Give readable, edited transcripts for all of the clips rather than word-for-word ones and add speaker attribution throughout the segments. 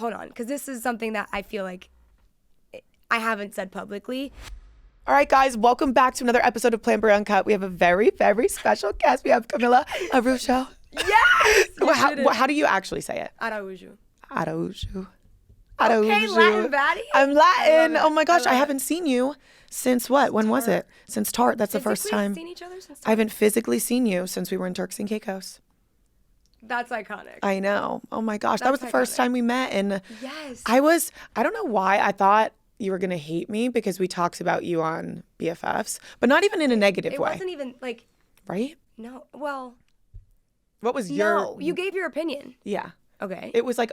Speaker 1: hold on, because this is something that I feel like I haven't said publicly.
Speaker 2: All right, guys, welcome back to another episode of PlanBri Uncut. We have a very, very special guest. We have Camilla Araujo.
Speaker 1: Yes!
Speaker 2: How do you actually say it?
Speaker 1: Araujo.
Speaker 2: Araujo.
Speaker 1: Okay, Latin baddie.
Speaker 2: I'm Latin. Oh my gosh, I
Speaker 1: love
Speaker 2: haven't seen you since what? When was it? Since Tart. That's the first time.
Speaker 1: Seen each other since
Speaker 2: I haven't physically seen you since we were in Turks and Caicos.
Speaker 1: That's iconic.
Speaker 2: I know. Oh my gosh, that was the first
Speaker 1: iconic.
Speaker 2: time we met, and
Speaker 1: Yes.
Speaker 2: I don't know why I thought you were gonna hate me because we talked about you on BFFs, but not even in a negative
Speaker 1: It
Speaker 2: way.
Speaker 1: wasn't even like,
Speaker 2: Right?
Speaker 1: no, well,
Speaker 2: What was your?
Speaker 1: no, you gave your opinion.
Speaker 2: Yeah.
Speaker 1: Okay.
Speaker 2: It was like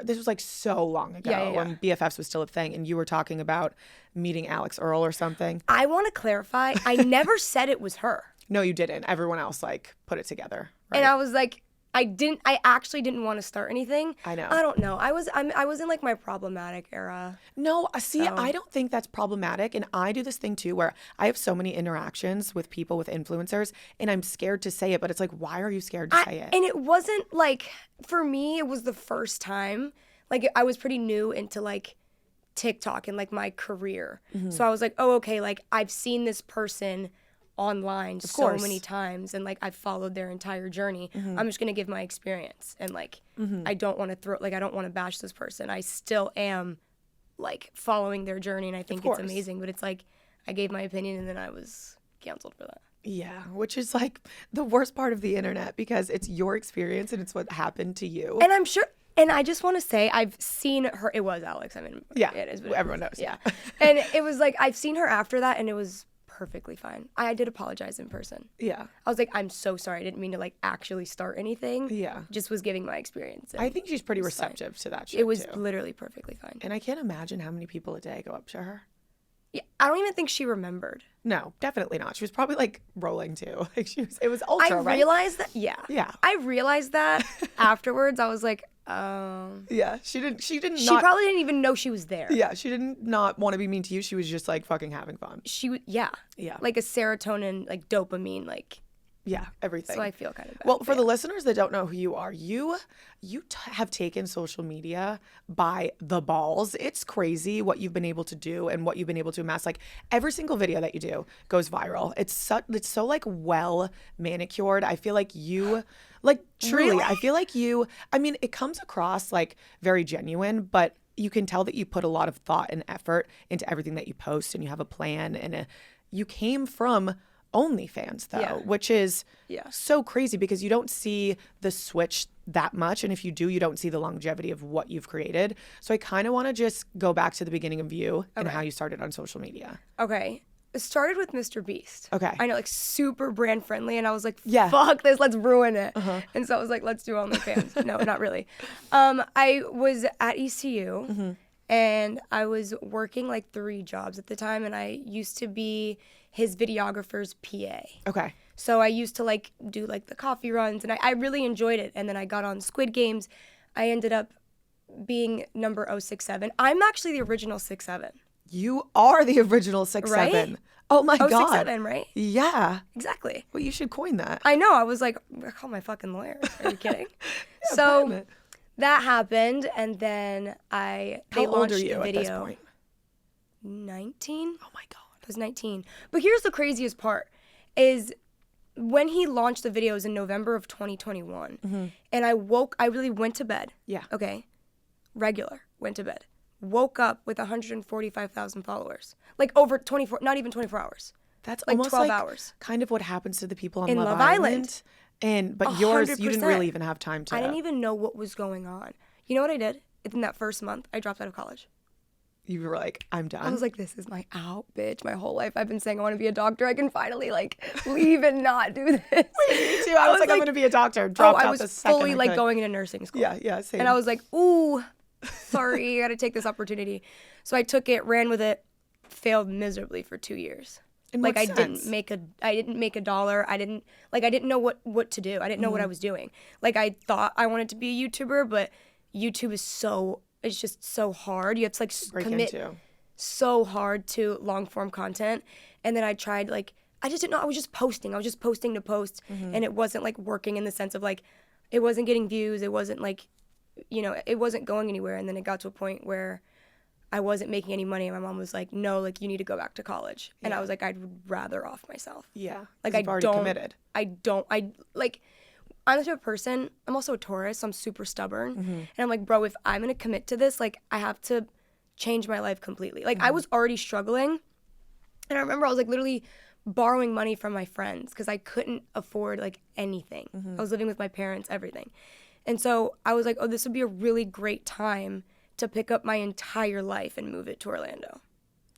Speaker 2: this was like so long ago when BFFs was still a thing, and you were talking about meeting Alex Earl or something.
Speaker 1: I want to clarify, I never said it was her.
Speaker 2: No, you didn't. Everyone else like put it together. Right?
Speaker 1: And I was like, I actually didn't want to start anything.
Speaker 2: I know.
Speaker 1: I don't know. I was in like my problematic era.
Speaker 2: No, see, I don't think that's problematic. And I do this thing too where I have so many interactions with people, with influencers, and I'm scared to say it, but it's like, why are you scared to say it?
Speaker 1: And it wasn't like, for me, it was the first time. Like, I was pretty new into like TikTok and like my career.
Speaker 2: Mm-hmm.
Speaker 1: So I was like, oh, okay, like I've seen this person online so
Speaker 2: course.
Speaker 1: many times and like I've followed their entire journey.
Speaker 2: Mm-hmm.
Speaker 1: I'm just gonna give my experience and like I don't want to bash this person. I still am like following their journey and I think it's amazing, but it's like I gave my opinion and then I was canceled for that.
Speaker 2: Yeah, which is like the worst part of the internet because it's your experience and it's what happened to you.
Speaker 1: And I'm sure, and I just want to say, I've seen her, it was Alex, I mean,
Speaker 2: yeah,
Speaker 1: it is.
Speaker 2: Everyone knows.
Speaker 1: Yeah. And it was like, I've seen her after that and it was perfectly fine. I did apologize in person.
Speaker 2: Yeah.
Speaker 1: I was like, I'm so sorry. I didn't mean to like actually start anything.
Speaker 2: Yeah.
Speaker 1: Just was giving my experience.
Speaker 2: I think she's pretty receptive to that shit
Speaker 1: It was
Speaker 2: too.
Speaker 1: literally perfectly fine.
Speaker 2: And I can't imagine how many people a day go up to her.
Speaker 1: Yeah, I don't even think she remembered.
Speaker 2: No, definitely not. She was probably like rolling too. Like it was ultra, right?
Speaker 1: I realized that. Yeah.
Speaker 2: Yeah.
Speaker 1: I realized that afterwards. I was like,
Speaker 2: yeah, she
Speaker 1: She probably didn't even know she was there.
Speaker 2: Yeah, she didn't not want to be mean to you. She was just like fucking having fun.
Speaker 1: Yeah.
Speaker 2: Yeah.
Speaker 1: Like a serotonin, like dopamine, like.
Speaker 2: Yeah, everything.
Speaker 1: So I feel kind of bad.
Speaker 2: Well, for the listeners that don't know who you are, you have taken social media by the balls. It's crazy what you've been able to do and what you've been able to amass. Like every single video that you do goes viral. It's so like well manicured. I feel like you, like truly,
Speaker 1: Really?
Speaker 2: I feel like you. I mean, it comes across like very genuine, but you can tell that you put a lot of thought and effort into everything that you post, and you have a plan. And you came from OnlyFans though, which is so crazy because you don't see the switch that much, and if you do, you don't see the longevity of what you've created. So I kind of want to just go back to the beginning of you and how you started on social media.
Speaker 1: Okay. It started with Mr. Beast.
Speaker 2: Okay.
Speaker 1: I know, like super brand friendly, and I was like, fuck this, let's ruin it. And so I was like, let's do OnlyFans. No, not really. I was at ECU and I was working like 3 jobs at the time, and I used to be his videographer's PA.
Speaker 2: Okay.
Speaker 1: So I used to like do like the coffee runs, and I really enjoyed it. And then I got on Squid Games. I ended up being number 067. I'm actually the original 6'7".
Speaker 2: You are the original 6'7".
Speaker 1: Right?
Speaker 2: Oh my God.
Speaker 1: 067, right?
Speaker 2: Yeah.
Speaker 1: Exactly.
Speaker 2: Well, you should coin that.
Speaker 1: I know. I was like, I call my fucking lawyer. Are you kidding? So that happened, and then they
Speaker 2: old are
Speaker 1: launched
Speaker 2: you
Speaker 1: the
Speaker 2: at
Speaker 1: video.
Speaker 2: this point?
Speaker 1: 19.
Speaker 2: Oh my God.
Speaker 1: I was 19. But here's the craziest part is when he launched the videos in November of 2021, and I really went to bed.
Speaker 2: Yeah.
Speaker 1: Okay. Regular. Went to bed. Woke up with 145,000 followers. Like over 24, not even 24 hours.
Speaker 2: That's
Speaker 1: like
Speaker 2: almost
Speaker 1: 12
Speaker 2: like
Speaker 1: hours.
Speaker 2: kind of what happens to the people on
Speaker 1: In
Speaker 2: Love
Speaker 1: Love
Speaker 2: Island. But yours, you didn't
Speaker 1: 100%.
Speaker 2: really even have time to.
Speaker 1: I didn't even know what was going on. You know what I did? In that first month, I dropped out of college.
Speaker 2: You were like, I'm done.
Speaker 1: I was like, this is my out, bitch. My whole life I've been saying I want to be a doctor. I can finally like leave and not do this.
Speaker 2: Wait, me too. I was like, I'm going to be a doctor. Dropped out the second
Speaker 1: I was fully like
Speaker 2: could.
Speaker 1: going into nursing school.
Speaker 2: Yeah, same.
Speaker 1: And I was like, ooh, sorry, I got to take this opportunity. So I took it, ran with it, failed miserably for 2 years.
Speaker 2: In
Speaker 1: like
Speaker 2: what
Speaker 1: I
Speaker 2: sense?
Speaker 1: didn't make a dollar. I didn't know what to do. I didn't know what I was doing. Like I thought I wanted to be a YouTuber, but YouTube is it's just so hard. You have to like commit so hard to long form content. And then I tried like, I just didn't know. I was just posting to post, and it wasn't like working in the sense of like, it wasn't getting views. It wasn't like you know, it wasn't going anywhere. And then it got to a point where I wasn't making any money. And my mom was like, no, like, you need to go back to college. And I was like, I'd rather off myself.
Speaker 2: Yeah.
Speaker 1: Like,
Speaker 2: You've already committed.
Speaker 1: I'm the type of person, I'm also a Taurus, so I'm super stubborn. And I'm like, bro, if I'm going to commit to this, like, I have to change my life completely. Like, I was already struggling. And I remember I was, like, literally borrowing money from my friends because I couldn't afford, like, anything. I was living with my parents, everything. And so I was like, oh, this would be a really great time to pick up my entire life and move it to Orlando.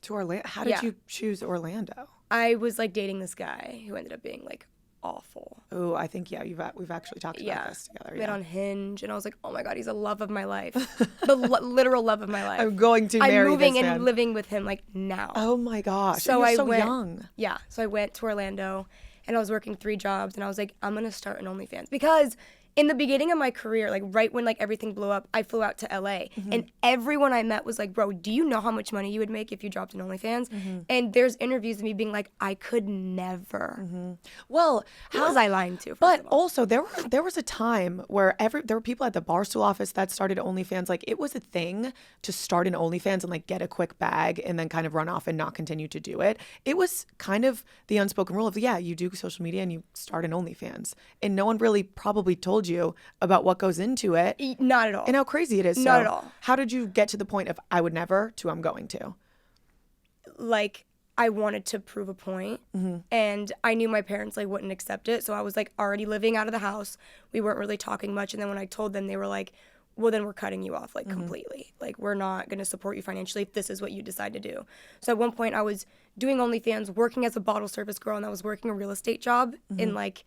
Speaker 2: To Orlando? How did you choose Orlando?
Speaker 1: I was, like, dating this guy who ended up being, like, awful.
Speaker 2: Oh, I think, we've actually talked about this together.
Speaker 1: We met on Hinge, and I was like, oh my God, he's the love of my life. The literal love of my life.
Speaker 2: I'm going to marry this man.
Speaker 1: I'm moving and living with him, like, now.
Speaker 2: Oh my gosh.
Speaker 1: So
Speaker 2: you're so young.
Speaker 1: Yeah. So I went to Orlando, and I was working 3 jobs, and I was like, I'm going to start an OnlyFans. Because in the beginning of my career, like, right when, like, everything blew up, I flew out to LA. And everyone I met was like, bro, do you know how much money you would make if you dropped an OnlyFans? And there's interviews of me being like, I could never.
Speaker 2: Well,
Speaker 1: Who was I lying to?
Speaker 2: But also, there was a time where there were people at the Barstool office that started OnlyFans. Like, it was a thing to start an OnlyFans and, like, get a quick bag and then kind of run off and not continue to do it. It was kind of the unspoken rule of, you do social media and you start an OnlyFans. And no one really probably told you about what goes into it.
Speaker 1: Not at all.
Speaker 2: And how crazy it is.
Speaker 1: Not at all.
Speaker 2: How did you get to the point of I would never to I'm going to?
Speaker 1: Like, I wanted to prove a point, and I knew my parents, like, wouldn't accept it. So I was, like, already living out of the house. We weren't really talking much. And then when I told them, they were like, well, then we're cutting you off, like, completely. Like, we're not going to support you financially if this is what you decide to do. So at one point I was doing OnlyFans, working as a bottle service girl, and I was working a real estate job in, like,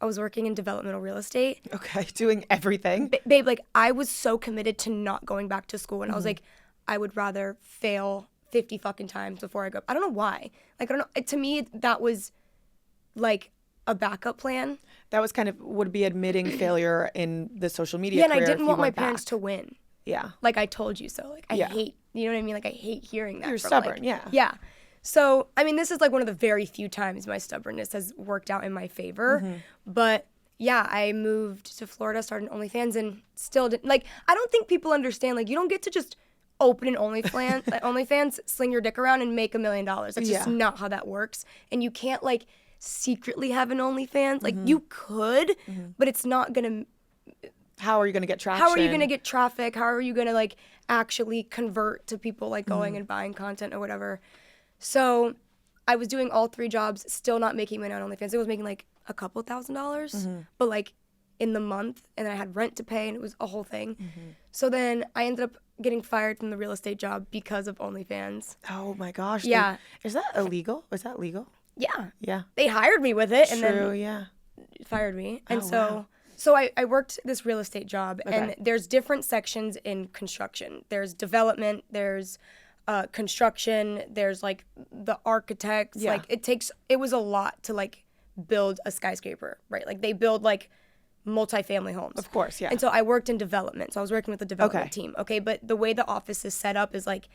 Speaker 1: I was working in developmental real estate.
Speaker 2: Okay, doing everything.
Speaker 1: Babe, like, I was so committed to not going back to school. And I was like, I would rather fail 50 fucking times before I go. I don't know why. Like, I don't know. To me, that was, like, a backup plan.
Speaker 2: That was kind of, would be admitting failure in the social media career.
Speaker 1: Yeah, and I didn't want my parents to win.
Speaker 2: Yeah.
Speaker 1: Like, I told you so. Like, I hate, you know what I mean? Like, I hate hearing that.
Speaker 2: You're stubborn,
Speaker 1: like,
Speaker 2: yeah.
Speaker 1: Yeah. So, I mean, this is, like, one of the very few times my stubbornness has worked out in my favor. But, yeah, I moved to Florida, started OnlyFans, and still didn't, like, I don't think people understand, like, you don't get to just open an OnlyFans, sling your dick around, and make $1 million. That's just not how that works. And you can't, like, secretly have an OnlyFans. Like, you could, but it's not going to...
Speaker 2: How are you going to get traction?
Speaker 1: How are you going to get traffic? How are you going to, like, actually convert to people, like, going and buying content or whatever? So I was doing all 3 jobs, still not making money on OnlyFans. It was making, like, a couple $1,000s, but, like, in the month, and I had rent to pay, and it was a whole thing. So then I ended up getting fired from the real estate job because of OnlyFans.
Speaker 2: Oh my gosh.
Speaker 1: Yeah.
Speaker 2: Is that illegal? Was that legal?
Speaker 1: Yeah.
Speaker 2: Yeah.
Speaker 1: They hired me with it and then fired me. And so I worked this real estate job, and there's different sections in construction. There's development, there's construction, there's, like, the architects. Like, it was a lot to, like, build a skyscraper, right? Like, they build, like, multifamily homes.
Speaker 2: Of course, yeah.
Speaker 1: And so I worked in development. So I was working with the development team. Okay, but the way the office is set up is, like,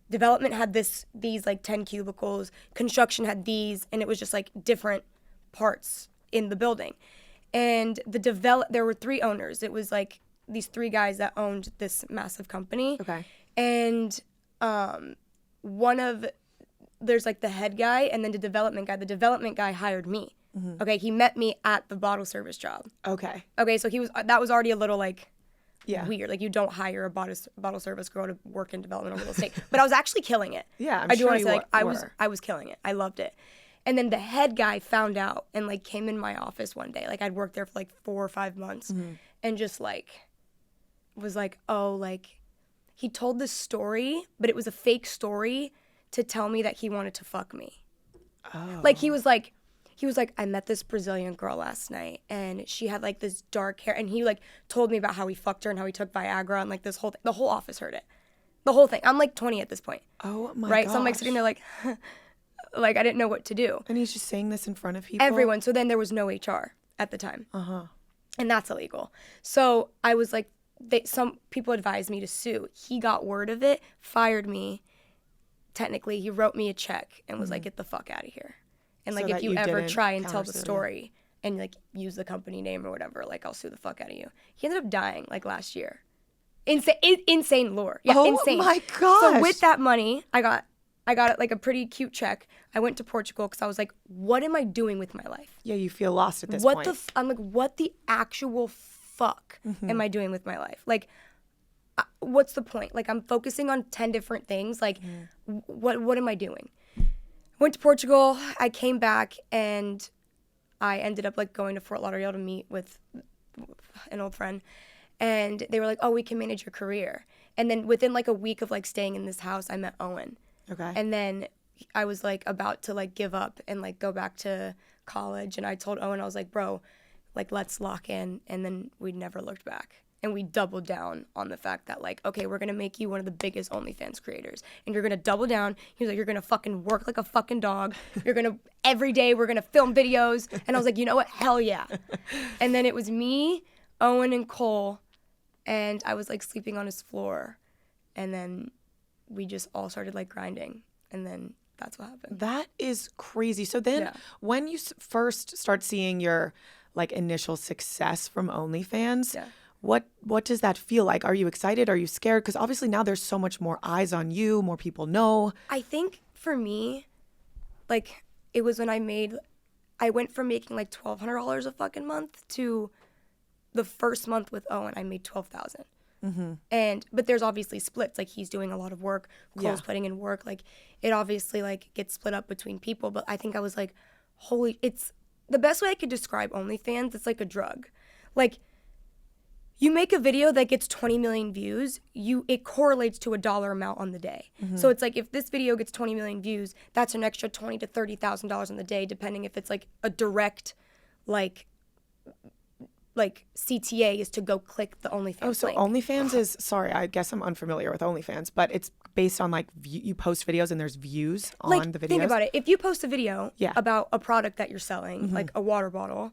Speaker 1: development had these like 10 cubicles, construction had these, and it was just, like, different parts in the building. And there were 3 owners. It was, like, these 3 guys that owned this massive company.
Speaker 2: Okay.
Speaker 1: And there's, like, the head guy and then the development guy. The development guy hired me. Okay, he met me at the bottle service job. Okay, so that was already a little, like, weird. Like, you don't hire a bottle service girl to work in developmental real estate. But I was actually killing it.
Speaker 2: Yeah,
Speaker 1: I do want to say, like, I was killing it. I loved it. And then the head guy found out and, like, came in my office one day. Like, I'd worked there for, like, 4 or 5 months, and just, like, was like, oh, like, he told this story, but it was a fake story to tell me that he wanted to fuck me. Oh. Like, he was like, I met this Brazilian girl last night, and she had, like, this dark hair, and he, like, told me about how he fucked her and how he took Viagra, and, like, this whole thing. The whole office heard it. The whole thing. I'm, like, 20 at this point.
Speaker 2: Oh, my
Speaker 1: Right?
Speaker 2: gosh.
Speaker 1: So I'm, like, sitting there, like, like, I didn't know what to do.
Speaker 2: And he's just saying this in front of people?
Speaker 1: Everyone. So then there was no HR at the time. And that's illegal. So I was, like, some people advised me to sue. He got word of it, fired me. Technically, he wrote me a check and was like, get the fuck out of here. And, like,
Speaker 2: So
Speaker 1: if you ever try and tell the
Speaker 2: countersue it.
Speaker 1: story and, like, use the company name or whatever, like, I'll sue the fuck out of you. He ended up dying, like, last year. insane lure. Yeah,
Speaker 2: oh
Speaker 1: insane.
Speaker 2: my gosh.
Speaker 1: So with that money, I got it like a pretty cute check. I went to Portugal because I was like, what am I doing with my life?
Speaker 2: Yeah, you feel lost at this point.
Speaker 1: I'm like, what the actual fuck am I doing with my life? Like, what's the point? Like, I'm focusing on 10 different things. Like, what am I doing? Went to Portugal. I came back and I ended up like going to Fort Lauderdale to meet with an old friend. And they were like, oh, we can manage your career. And then within like a week of like staying in this house, I met Owen.
Speaker 2: Okay.
Speaker 1: And then I was like about to like give up and like go back to college. And I told Owen, I was like, bro, like let's lock in. And then we never looked back. And we doubled down on the fact that like, okay, we're going to make you one of the biggest OnlyFans creators. And you're going to double down. He was like, you're going to fucking work like a fucking dog. You're going to, every day we're going to film videos. And I was like, you know what? Hell yeah. And then it was me, Owen, and Cole. And I was like sleeping on his floor. And then we just all started like grinding. And then that's what happened.
Speaker 2: That is crazy. So then when you first start seeing your like initial success from OnlyFans, what does that feel like? Are you excited? Are you scared? Because obviously now there's so much more eyes on you, more people know.
Speaker 1: I think for me, like it was when I went from making like $1,200 a fucking month to the first month with Owen, I made $12,000. But there's obviously splits. Like he's doing a lot of work, Cole's putting in work. Like it obviously like gets split up between people. But I think I was like, it's the best way I could describe OnlyFans. It's like a drug. Like you make a video that gets 20 million views, it correlates to a dollar amount on the day. So it's like if this video gets 20 million views, that's an extra $20,000 to $30,000 on the day, depending if it's like a direct like CTA is to go click the OnlyFans
Speaker 2: Oh, so
Speaker 1: link.
Speaker 2: OnlyFans is, sorry, I guess I'm unfamiliar with OnlyFans, but it's based on like you post videos and there's views on the videos.
Speaker 1: Think about it. If you post a video about a product that you're selling, like a water bottle,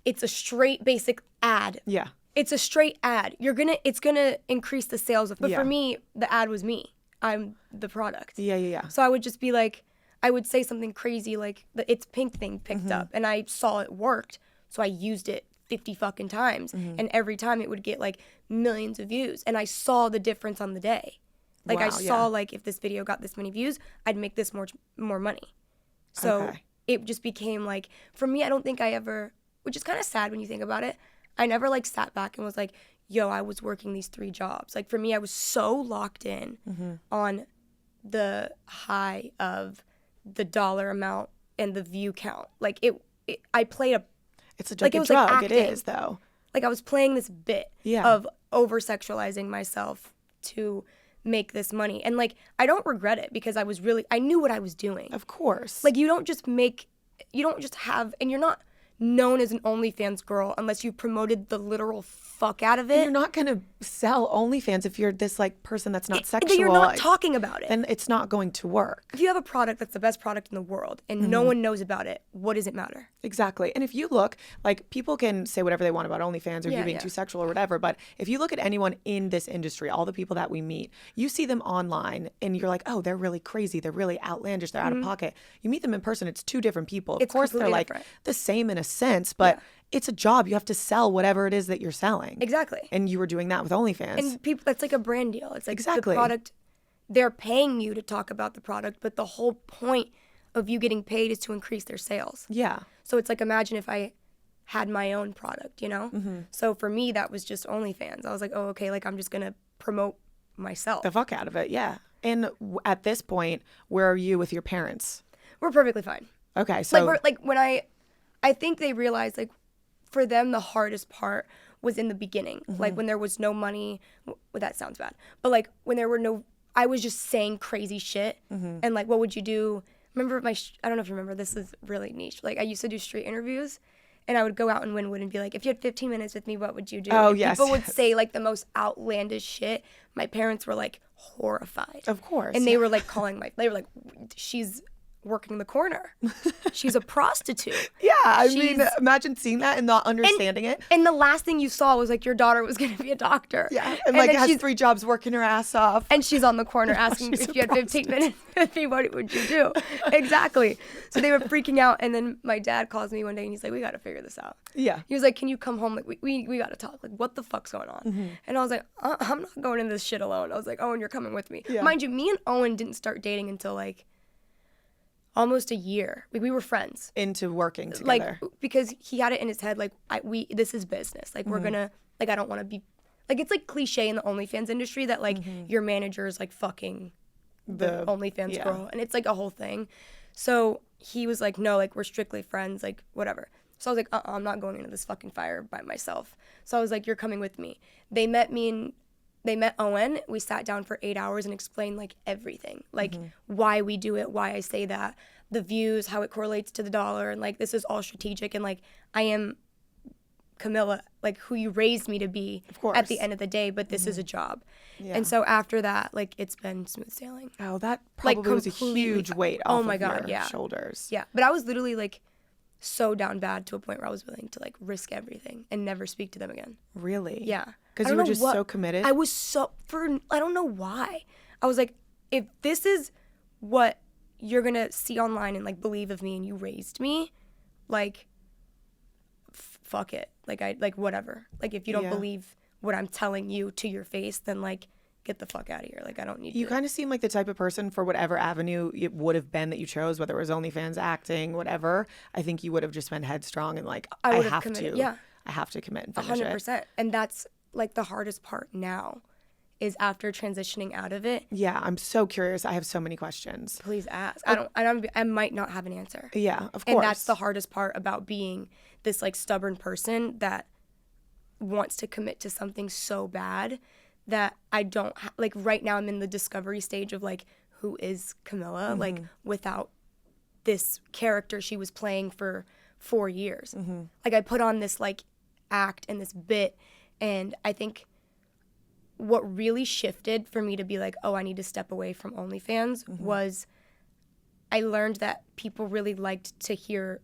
Speaker 1: it's a straight basic ad.
Speaker 2: Yeah.
Speaker 1: It's a straight ad. It's gonna increase the sales of. But for me, the ad was me. I'm the product.
Speaker 2: Yeah.
Speaker 1: So I would just be like, I would say something crazy like the It's Pink thing picked up, and I saw it worked, so I used it 50 fucking times, and every time it would get like millions of views, and I saw the difference on the day. Like I saw like if this video got this many views, I'd make this more money. So it just became like, for me, I don't think I ever, which is kind of sad when you think about it, I never like sat back and was like, yo, I was working these 3 jobs. Like for me, I was so locked in on the high of the dollar amount and the view count. Like I played
Speaker 2: it's a drug. Like it is though.
Speaker 1: Like I was playing this bit of over-sexualizing myself to make this money. And like I don't regret it because I knew what I was doing.
Speaker 2: Of course.
Speaker 1: Like you don't just have, and you're not known as an OnlyFans girl unless you promoted the literal fuck out of it.
Speaker 2: And you're not gonna sell OnlyFans if you're this like person that's not sexual.
Speaker 1: You're not talking about it.
Speaker 2: Then it's not going to work.
Speaker 1: If you have a product that's the best product in the world and no one knows about it, what does it matter?
Speaker 2: Exactly. And if you look, like people can say whatever they want about OnlyFans or you being too sexual or whatever, but if you look at anyone in this industry, all the people that we meet, you see them online and you're like, oh, they're really crazy, they're really outlandish, they're out of pocket. You meet them in person, it's 2 different people. Of course they're like the same in a sense, but it's a job. You have to sell whatever it is that you're selling.
Speaker 1: Exactly.
Speaker 2: And you were doing that with OnlyFans.
Speaker 1: And people, that's like a brand deal. It's like the product, they're paying you to talk about the product, but the whole point of you getting paid is to increase their sales.
Speaker 2: Yeah.
Speaker 1: So it's like, imagine if I had my own product, you know? So for me, that was just OnlyFans. I was like, oh, okay, like I'm just going to promote myself.
Speaker 2: The fuck out of it, yeah. And at this point, where are you with your parents?
Speaker 1: We're perfectly fine.
Speaker 2: Okay, so.
Speaker 1: Like when I think they realized, like, for them, the hardest part was in the beginning. Like when there was no money, well, that sounds bad, but like when there were I was just saying crazy shit. And like, what would you do? Remember I don't know if you remember, this is really niche. Like I used to do street interviews and I would go out in Wynwood and be like, if you had 15 minutes with me, what would you do?
Speaker 2: Oh,
Speaker 1: and
Speaker 2: yes.
Speaker 1: People would say like the most outlandish shit. My parents were like horrified.
Speaker 2: Of course.
Speaker 1: And they were like they were like, working the corner. She's a prostitute.
Speaker 2: Yeah, I mean, imagine seeing that and not understanding it.
Speaker 1: And the last thing you saw was like your daughter was going to be a doctor.
Speaker 2: Yeah, and like has 3 jobs, working her ass off.
Speaker 1: And she's on the corner asking if you had 15 minutes with me, what would you do? Exactly. So they were freaking out, and then my dad calls me one day and he's like, we got to figure this out. Yeah. He was like, can you come home? Like we got to talk. Like, what the fuck's going on? And I was like, I'm not going into this shit alone. I was like, Owen, you're coming with me. Yeah. Mind you, me and Owen didn't start dating until like almost a year. We were friends.
Speaker 2: Into working together.
Speaker 1: Like, because he had it in his head, like, this is business. Like, we're gonna, like, I don't want to be, like, it's like cliche in the OnlyFans industry that, like, your manager is, like, fucking the OnlyFans girl. And it's, like, a whole thing. So he was like, no, like, we're strictly friends, like, whatever. So I was like, I'm not going into this fucking fire by myself. So I was like, you're coming with me. They met Owen. We sat down for 8 hours and explained like everything, like why we do it, why I say that, the views, how it correlates to the dollar, and like this is all strategic, and like I am Camilla, like who you raised me to be at the end of the day, but this is a job. Yeah. And so after that, like it's been smooth sailing.
Speaker 2: Oh, that probably was a huge weight off of your shoulders.
Speaker 1: Yeah, but I was literally like so down bad to a point where I was willing to like risk everything and never speak to them again.
Speaker 2: Really?
Speaker 1: Yeah.
Speaker 2: Because you were just so committed?
Speaker 1: I was I don't know why. I was like, if this is what you're going to see online and like believe of me and you raised me, like, fuck it. Like, whatever. Like, if you don't believe what I'm telling you to your face, then like, get the fuck out of here. Like, I don't need
Speaker 2: you. You kind of seem like the type of person for whatever avenue it would have been that you chose, whether it was OnlyFans, acting, whatever. I think you would have just been headstrong and like, I have to. Yeah. I have to commit and finish
Speaker 1: 100%. And that's like the hardest part now is after transitioning out of it.
Speaker 2: Yeah, I'm so curious. I have so many questions.
Speaker 1: Please ask. I might not have an answer.
Speaker 2: Yeah, of course.
Speaker 1: And that's the hardest part about being this like stubborn person that wants to commit to something so bad that I don't like right now I'm in the discovery stage of like who is Camilla like without this character she was playing for 4 years. Like I put on this like act and this bit, and I think what really shifted for me to be like, oh, I need to step away from OnlyFans was I learned that people really liked to hear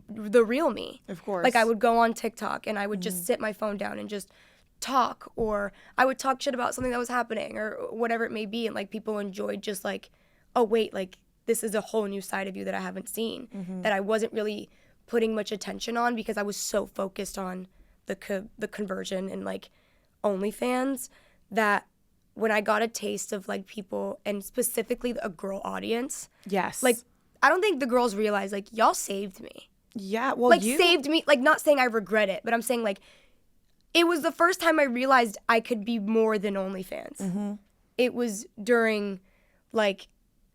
Speaker 1: the real me.
Speaker 2: Of course.
Speaker 1: Like I would go on TikTok and I would just sit my phone down and just talk, or I would talk shit about something that was happening or whatever it may be, and like people enjoyed just like, oh wait, like this is a whole new side of you that I haven't seen, that I wasn't really putting much attention on because I was so focused on the conversion and like OnlyFans, that when I got a taste of like people and specifically a girl audience, like I don't think the girls realize like y'all saved me.
Speaker 2: Yeah, well,
Speaker 1: like saved me, like not saying I regret it, but I'm saying like it was the first time I realized I could be more than OnlyFans. It was during like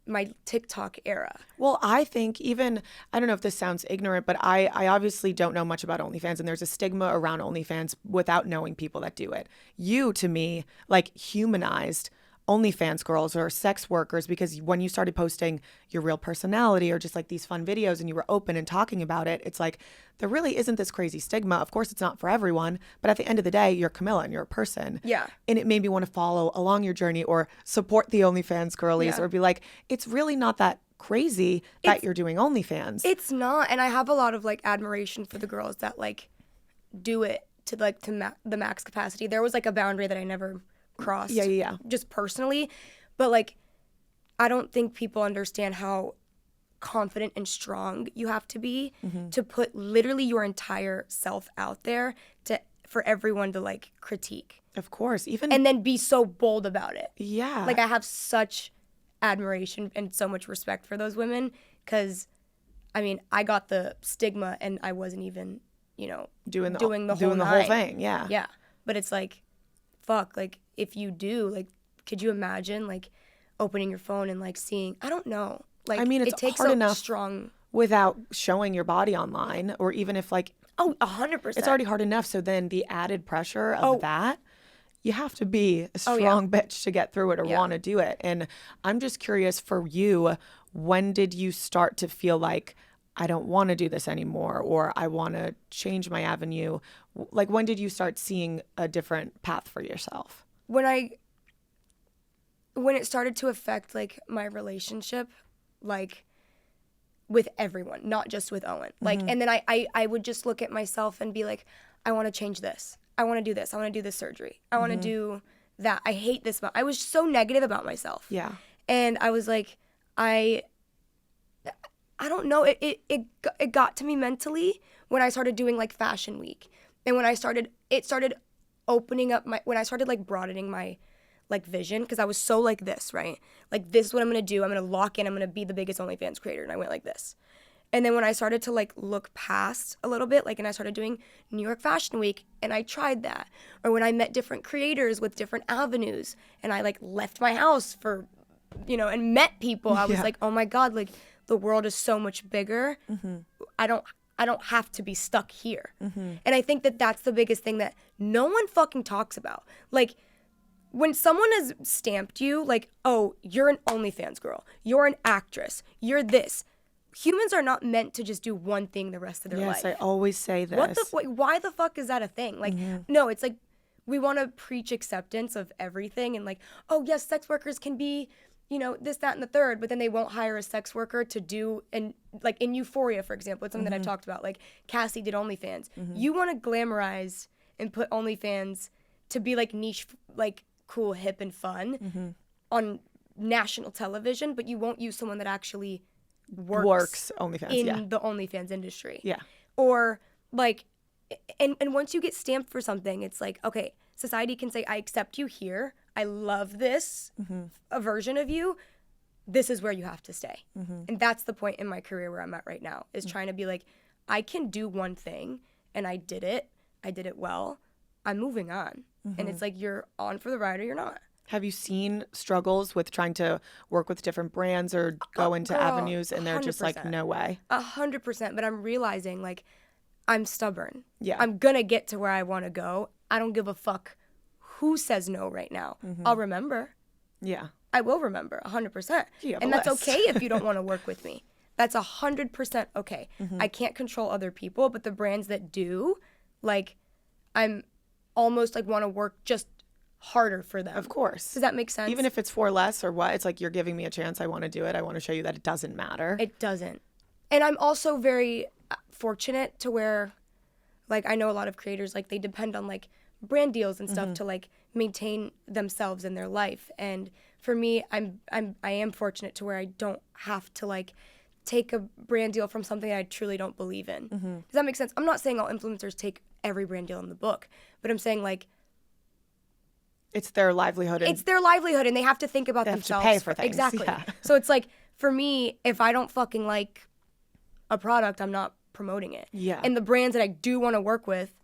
Speaker 1: my TikTok era.
Speaker 2: Well, I think even, I don't know if this sounds ignorant, but I obviously don't know much about OnlyFans, and there's a stigma around OnlyFans without knowing people that do it. You, to me, like humanized OnlyFans girls or sex workers, because when you started posting your real personality or just like these fun videos and you were open and talking about it, it's like there really isn't this crazy stigma. Of course, it's not for everyone, but at the end of the day, you're Camilla and you're a person.
Speaker 1: Yeah.
Speaker 2: And it made me want to follow along your journey or support the OnlyFans girlies or be like, it's really not that crazy that you're doing OnlyFans.
Speaker 1: It's not. And I have a lot of like admiration for the girls that like do it to like the max capacity. There was like a boundary that I never crossed just personally, but like I don't think people understand how confident and strong you have to be to put literally your entire self out there for everyone to like critique.
Speaker 2: Of course, even
Speaker 1: and then be so bold about it.
Speaker 2: Yeah,
Speaker 1: like I have such admiration and so much respect for those women, because I mean I got the stigma and I wasn't even doing the whole thing. Yeah, but it's like fuck, like if you do, like, could you imagine like opening your phone and like seeing, I don't know, like, I mean, it takes hard enough strong
Speaker 2: without showing your body online, or even if like
Speaker 1: 100%,
Speaker 2: it's already hard enough, so then the added pressure of that, you have to be a strong bitch to get through it or want to do it. And I'm just curious for you, when did you start to feel like I don't want to do this anymore, or I want to change my avenue? Like, when did you start seeing a different path for yourself?
Speaker 1: When it started to affect like my relationship, like with everyone, not just with Owen. Like, and then I would just look at myself and be like, I want to change this. I want to do this. I want to do this surgery. I want to do that. I hate this. I was so negative about myself.
Speaker 2: Yeah.
Speaker 1: And I was like, I don't know. It got to me mentally when I started doing like Fashion Week. And when it started opening up when I started like broadening my like vision, because I was so like this, right? Like, this is what I'm going to do. I'm going to lock in. I'm going to be the biggest OnlyFans creator. And I went like this. And then when I started to like look past a little bit, like, and I started doing New York Fashion Week, and I tried that. Or when I met different creators with different avenues, and I like left my house for, and met people, I was like, oh my God, like, the world is so much bigger. I don't have to be stuck here. And I think that that's the biggest thing that no one fucking talks about. Like, when someone has stamped you, like, oh, you're an OnlyFans girl, you're an actress, you're this. Humans are not meant to just do one thing the rest of their life.
Speaker 2: Yes, I always say this.
Speaker 1: Why the fuck is that a thing? Like, no, it's like, we want to preach acceptance of everything and like, oh yes, sex workers can be, this, that, and the third, but then they won't hire a sex worker to do, and like in Euphoria, for example, it's something that I've talked about, like Cassie did OnlyFans. You want to glamorize and put OnlyFans to be like niche, like cool, hip, and fun on national television, but you won't use someone that actually works
Speaker 2: OnlyFans
Speaker 1: in the OnlyFans industry.
Speaker 2: Yeah.
Speaker 1: Or like, and once you get stamped for something, it's like, okay, society can say, I accept you here. I love this a version of you. This is where you have to stay. And that's the point in my career where I'm at right now, is trying to be like, I can do one thing, and I did it well. I'm moving on. And it's like, you're on for the ride or you're not.
Speaker 2: Have you seen struggles with trying to work with different brands or go into avenues, and they're just like, no way?
Speaker 1: 100%. But I'm realizing, like, I'm stubborn.
Speaker 2: Yeah.
Speaker 1: I'm going to get to where I want to go. I don't give a fuck who says no right now. I'll remember.
Speaker 2: Yeah.
Speaker 1: I will remember 100%. And that's okay if you don't want to work with me. That's 100% okay. I can't control other people, but the brands that do, like, I'm almost like want to work just harder for them.
Speaker 2: Of course.
Speaker 1: Does that make sense?
Speaker 2: Even if it's for less or what, it's like, you're giving me a chance. I want to do it. I want to show you that it doesn't matter.
Speaker 1: It doesn't. And I'm also very fortunate to where, like, I know a lot of creators, like, they depend on like brand deals and stuff to like maintain themselves in their life. And for me, I am fortunate to where I don't have to like take a brand deal from something I truly don't believe in. Does that make sense? I'm not saying all influencers take every brand deal in the book, but I'm saying like,
Speaker 2: it's their livelihood.
Speaker 1: It's their livelihood, and they have to think about themselves.
Speaker 2: They have to pay for things.
Speaker 1: Exactly.
Speaker 2: Yeah.
Speaker 1: So it's like, for me, if I don't fucking like a product, I'm not promoting it.
Speaker 2: Yeah.
Speaker 1: And the brands that I do want to work with,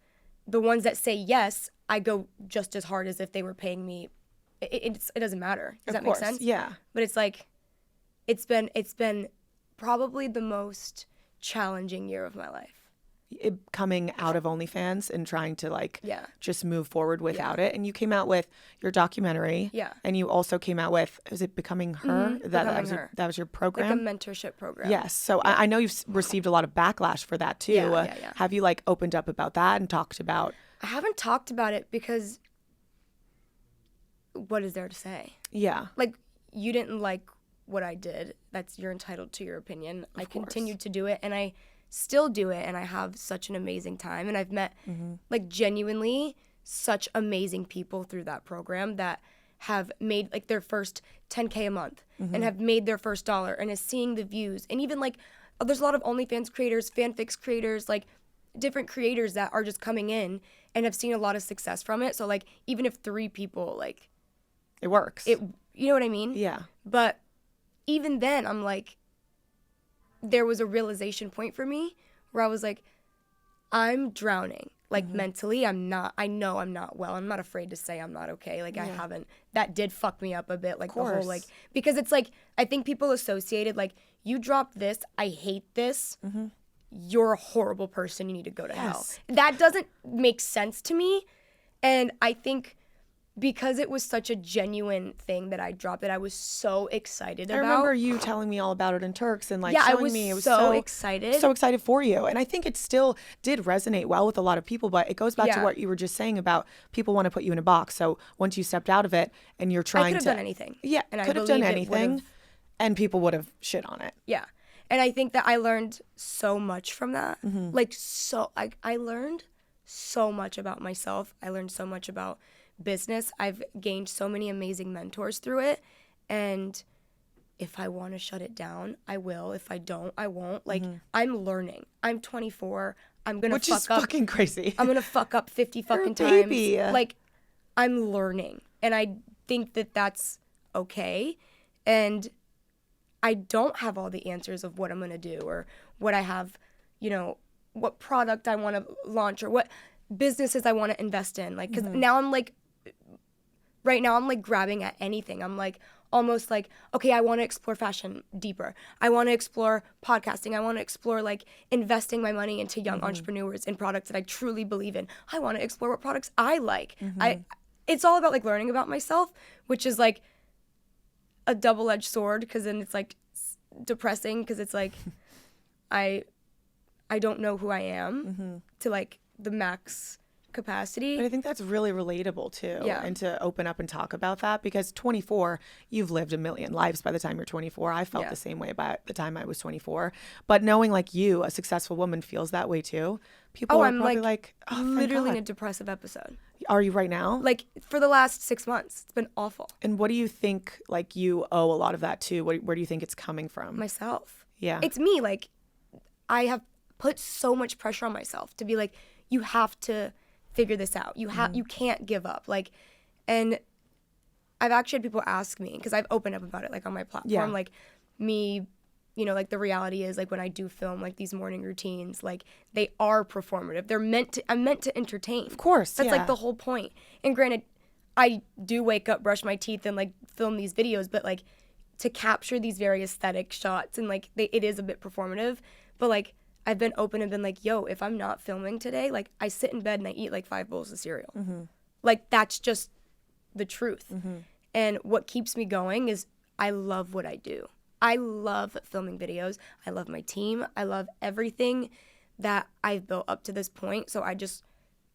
Speaker 1: the ones that say yes, I go just as hard as if they were paying me. It doesn't matter. Does that make sense?
Speaker 2: Yeah.
Speaker 1: But it's like, it's been probably the most challenging year of my life.
Speaker 2: Coming out of OnlyFans and trying to like just move forward without
Speaker 1: Yeah.
Speaker 2: it. And you came out with your documentary.
Speaker 1: Yeah.
Speaker 2: And you also came out with, was it Becoming Her? That was your program?
Speaker 1: Like a mentorship program.
Speaker 2: Yes. So I know you've received a lot of backlash for that too.
Speaker 1: Yeah.
Speaker 2: Have you like opened up about that and talked about?
Speaker 1: I haven't talked about it because what is there to say?
Speaker 2: Yeah.
Speaker 1: Like, you didn't like what I did. You're entitled to your opinion. I continued to do it, and I still do it, and I have such an amazing time. And I've met like genuinely such amazing people through that program that have made like their first 10K a month and have made their first $1 and is seeing the views. And even like, there's a lot of OnlyFans creators, fanfics creators, like different creators that are just coming in and have seen a lot of success from it. So like, even if 3 people, like,
Speaker 2: it works.
Speaker 1: You know what I mean?
Speaker 2: Yeah.
Speaker 1: But even then, I'm like, there was a realization point for me where I was like, I'm drowning. Like, mentally, I know I'm not well. I'm not afraid to say I'm not okay. Like, I haven't, that did fuck me up a bit. Like, the whole, like, because it's like, I think people associated, like, you dropped this, I hate this, you're a horrible person, you need to go to hell. That doesn't make sense to me. And I think because it was such a genuine thing that I dropped it, I was so excited about.
Speaker 2: I remember you telling me all about it in Turks and like
Speaker 1: showing
Speaker 2: me.
Speaker 1: I
Speaker 2: It
Speaker 1: was so excited.
Speaker 2: So excited for you. And I think it still did resonate well with a lot of people, but it goes back to what you were just saying about people want to put you in a box. So once you stepped out of it and you're trying to...
Speaker 1: I could have done anything.
Speaker 2: Yeah,
Speaker 1: and
Speaker 2: could have done anything and people would have shit on it.
Speaker 1: Yeah. And I think that I learned so much from that.
Speaker 2: Mm-hmm.
Speaker 1: Like, I learned so much about myself. I learned so much about business. I've gained so many amazing mentors through it. And if I want to shut it down, I will. If I don't, I won't. Like, I'm learning. I'm 24. I'm going to fuck up.
Speaker 2: Which is fucking crazy.
Speaker 1: I'm going to fuck up 50 fucking
Speaker 2: You're a
Speaker 1: times.
Speaker 2: baby.
Speaker 1: Like, I'm learning. And I think that that's okay. And I don't have all the answers of what I'm going to do or what I have, you know, what product I want to launch or what businesses I want to invest in. Like, because now I'm like, right now I'm like grabbing at anything. I'm like, almost like, okay, I want to explore fashion deeper. I want to explore podcasting. I want to explore like investing my money into young entrepreneurs in products that I truly believe in. I want to explore what products I like. It's all about like learning about myself, which is like a double-edged sword, because then it's like depressing because it's like I don't know who I am to like the max capacity.
Speaker 2: But I think that's really relatable too.
Speaker 1: Yeah.
Speaker 2: And to open up and talk about that, because 24, you've lived a million lives by the time you're 24. I felt the same way by the time I was 24. But knowing like you, a successful woman, feels that way too. People are
Speaker 1: I'm
Speaker 2: probably like, oh,
Speaker 1: literally in
Speaker 2: God.
Speaker 1: a depressive episode.
Speaker 2: Are you right now?
Speaker 1: Like for the last 6 months, it's been awful.
Speaker 2: And what do you think like you owe a lot of that to? Where do you think it's coming from?
Speaker 1: Myself.
Speaker 2: Yeah.
Speaker 1: It's me. Like I have put so much pressure on myself to be like, you have to figure this out. You can't give up. Like, and I've actually had people ask me, because I've opened up about it like on my platform, like me, you know, like the reality is like when I do film like these morning routines, like they are performative. I'm meant to entertain.
Speaker 2: Of course.
Speaker 1: That's like the whole point. And granted, I do wake up, brush my teeth, and like film these videos, but like to capture these very aesthetic shots and like it is a bit performative, but like I've been open and been like, yo, if I'm not filming today, like I sit in bed and I eat like 5 bowls of cereal. Like that's just the truth. And what keeps me going is I love what I do. I love filming videos. I love my team. I love everything that I've built up to this point. So I just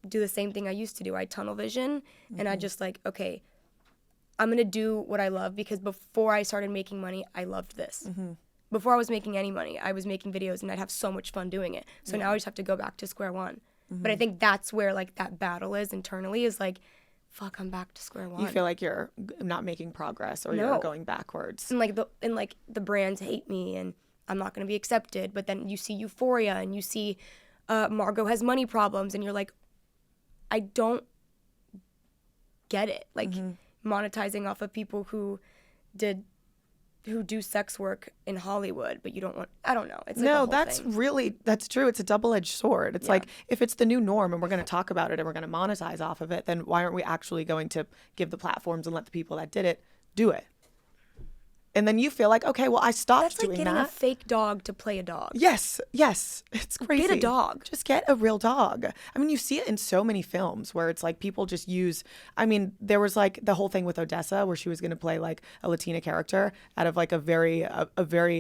Speaker 1: do the same thing I used to do. I tunnel vision and I just like, okay, I'm going to do what I love, because before I started making money, I loved this. Before I was making any money, I was making videos and I'd have so much fun doing it. So now I just have to go back to square one. But I think that's where like that battle is internally, is like, fuck, I'm back to square one.
Speaker 2: You feel like you're not making progress, or you're going backwards.
Speaker 1: And like the brands hate me and I'm not going to be accepted. But then you see Euphoria and you see Margot has money problems and you're like, I don't get it. Like monetizing off of people who do sex work in Hollywood, but you don't want, I don't know. It's like
Speaker 2: no,
Speaker 1: a whole
Speaker 2: that's
Speaker 1: thing.
Speaker 2: really, that's true. It's a double-edged sword. It's like, if it's the new norm and we're going to talk about it and we're going to monetize off of it, then why aren't we actually going to give the platforms and let the people that did it do it? And then you feel like, okay, well, I stopped
Speaker 1: That's like
Speaker 2: doing
Speaker 1: getting
Speaker 2: that.
Speaker 1: a fake dog to play a dog.
Speaker 2: Yes, it's crazy.
Speaker 1: Get a dog.
Speaker 2: Just get a real dog. I mean, you see it in so many films where it's like people just use, I mean, there was like the whole thing with Odessa where she was going to play like a Latina character out of like a very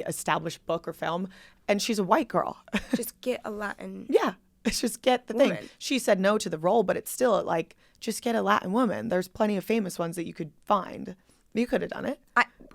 Speaker 2: established book or film, and she's a white girl.
Speaker 1: Just get a Latin.
Speaker 2: Yeah, it's just get the
Speaker 1: woman.
Speaker 2: thing. She said no to the role, but it's still like, just get a Latin woman. There's plenty of famous ones that you could find. You could have done it.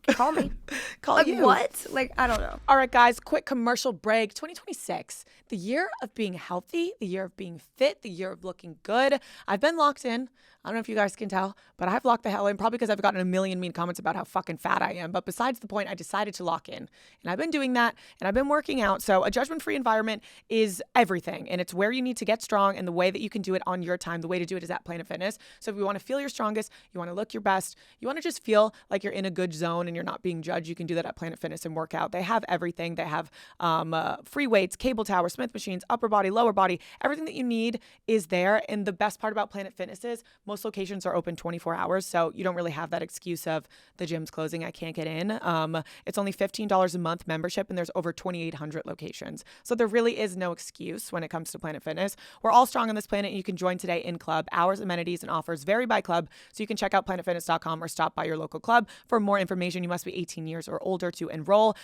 Speaker 1: Call me.
Speaker 2: Call
Speaker 1: like,
Speaker 2: you.
Speaker 1: What? Like, I don't know.
Speaker 2: All right, guys, quick commercial break. 2026, the year of being healthy, the year of being fit, the year of looking good. I've been locked in. I don't know if you guys can tell, but I've locked the hell in, probably because I've gotten a million mean comments about how fucking fat I am. But besides the point, I decided to lock in. And I've been doing that, and I've been working out. So a judgment-free environment is everything, and it's where you need to get strong, and the way that you can do it on your time. The way to do it is at Planet Fitness. So if you want to feel your strongest, you want to look your best, you want to just feel like you're in a good zone and you're not being judged, you can do that at Planet Fitness and work out. They have everything. They have free weights, cable tower, Smith machines, upper body, lower body. Everything that you need is there. And the best part about Planet Fitness is most locations are open 24 hours. So you don't really have that excuse of the gym's closing, I can't get in. It's only $15 a month membership, and there's over 2,800 locations. So there really is no excuse when it comes to Planet Fitness. We're all strong on this planet, and you can join today in club. Hours, amenities, and offers vary by club. So you can check out planetfitness.com or stop by your local club. For more information, you must be 18 years or older to enroll,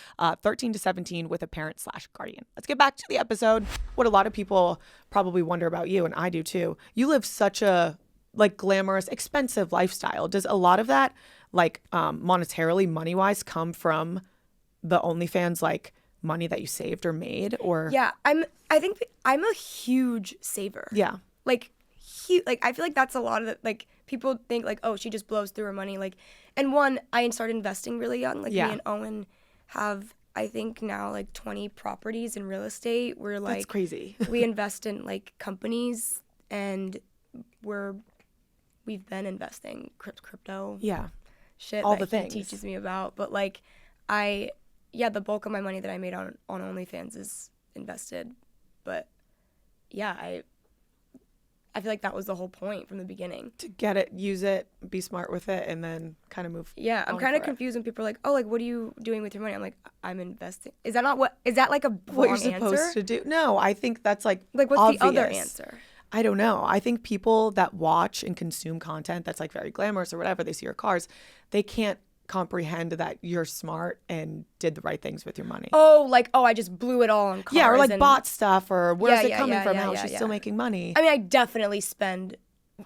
Speaker 2: 13 to 17 with a parent/guardian. Let's get back to the episode. What a lot of people probably wonder about you, and I do too. You live such a like glamorous, expensive lifestyle. Does a lot of that, like monetarily, money-wise, come from the OnlyFans like money that you saved or made, or
Speaker 1: Yeah, I think I'm a huge saver.
Speaker 2: Yeah.
Speaker 1: Like huge. Like I feel like that's a lot of the, like people think like, oh, she just blows through her money. Like, and one, I started investing really young. Like me and Owen have, I think now like 20 properties in real estate. We're like,
Speaker 2: That's crazy.
Speaker 1: We invest in like companies, and we've been investing crypto.
Speaker 2: Yeah.
Speaker 1: Shit
Speaker 2: All
Speaker 1: that
Speaker 2: the
Speaker 1: he
Speaker 2: things.
Speaker 1: teaches me about. But like the bulk of my money that I made on OnlyFans is invested. But yeah, I feel like that was the whole point from the beginning.
Speaker 2: To get it, use it, be smart with it, and then kind of move.
Speaker 1: Yeah, I'm kind of confused when people are like, "Oh, like what are you doing with your money?" I'm like, "I'm investing." Is that like a
Speaker 2: What
Speaker 1: wrong
Speaker 2: you're supposed
Speaker 1: answer?
Speaker 2: to do? No, I think that's like
Speaker 1: Like what's
Speaker 2: obvious.
Speaker 1: the other answer?
Speaker 2: I don't know. I think people that watch and consume content that's like very glamorous or whatever, they see your cars, they can't comprehend that you're smart and did the right things with your money.
Speaker 1: Oh, like, I just blew it all on cars.
Speaker 2: Yeah, or like
Speaker 1: and
Speaker 2: bought stuff, or where's it coming from?
Speaker 1: yeah,
Speaker 2: How
Speaker 1: yeah,
Speaker 2: she's
Speaker 1: yeah.
Speaker 2: still making money.
Speaker 1: I mean, I definitely spend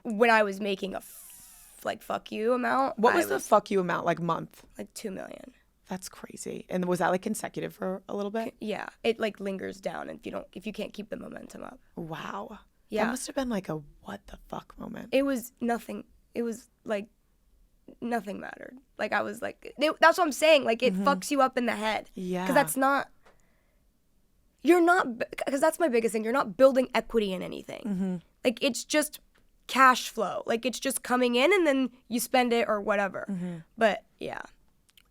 Speaker 1: when I was making a fuck you amount.
Speaker 2: What was the fuck you amount, like month?
Speaker 1: Like $2 million.
Speaker 2: That's crazy. And was that like consecutive for a little bit?
Speaker 1: Yeah, it like lingers down if you can't keep the momentum up.
Speaker 2: Wow.
Speaker 1: Yeah.
Speaker 2: That must have been like a what the fuck moment.
Speaker 1: It was nothing. It was like nothing mattered. Like I was like, that's what I'm saying. Like it fucks you up in the head.
Speaker 2: Yeah.
Speaker 1: Because because that's my biggest thing. You're not building equity in anything. Like it's just cash flow. Like it's just coming in and then you spend it or whatever. But yeah.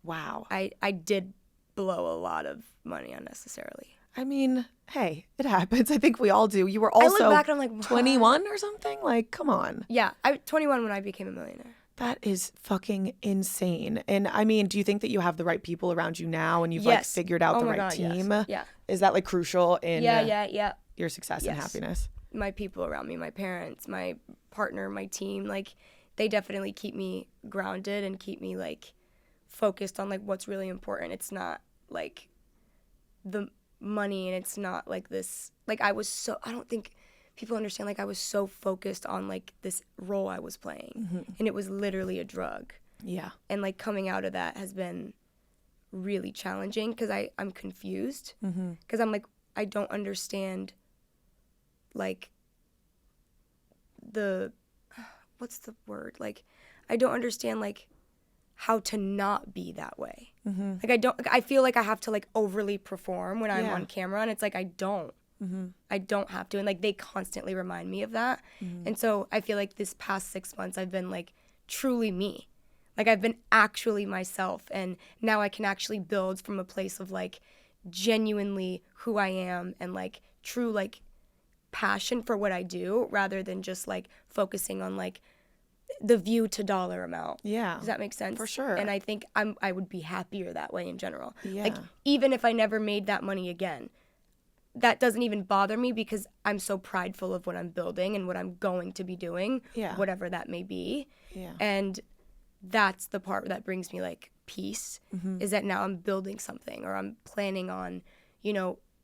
Speaker 2: Wow.
Speaker 1: I did blow a lot of money unnecessarily.
Speaker 2: I mean, hey, it happens. I think we all do. You were also
Speaker 1: I look back and I'm like, what?
Speaker 2: 21 or something? Like, come on.
Speaker 1: Yeah, I was 21 when I became a millionaire.
Speaker 2: That is fucking insane. And I mean, do you think that you have the right people around you now and you've like figured out the right team?
Speaker 1: Yes. Yeah.
Speaker 2: Is that like crucial in your success and happiness?
Speaker 1: My people around me, my parents, my partner, my team, like they definitely keep me grounded and keep me like focused on like what's really important. It's not like the money and it's not like this, like I don't think people understand, like I was so focused on like this role I was playing and it was literally a drug.
Speaker 2: Yeah.
Speaker 1: And like coming out of that has been really challenging because I'm confused because I'm like, I don't understand like what's the word? Like I don't understand like how to not be that way. Like I feel like I have to like overly perform when I'm on camera and it's like I don't have to, and like they constantly remind me of that. And so I feel like this past 6 months I've been like truly me. Like I've been actually myself, and now I can actually build from a place of like genuinely who I am and like true like passion for what I do rather than just like focusing on like the view to dollar amount.
Speaker 2: Yeah.
Speaker 1: Does that make sense?
Speaker 2: For sure.
Speaker 1: And I think I would be happier that way in general.
Speaker 2: Yeah.
Speaker 1: Like even if I never made that money again, that doesn't even bother me because I'm so prideful of what I'm building and what I'm going to be doing, whatever that may be.
Speaker 2: Yeah.
Speaker 1: And that's the part that brings me like peace is that now I'm building something or I'm planning on,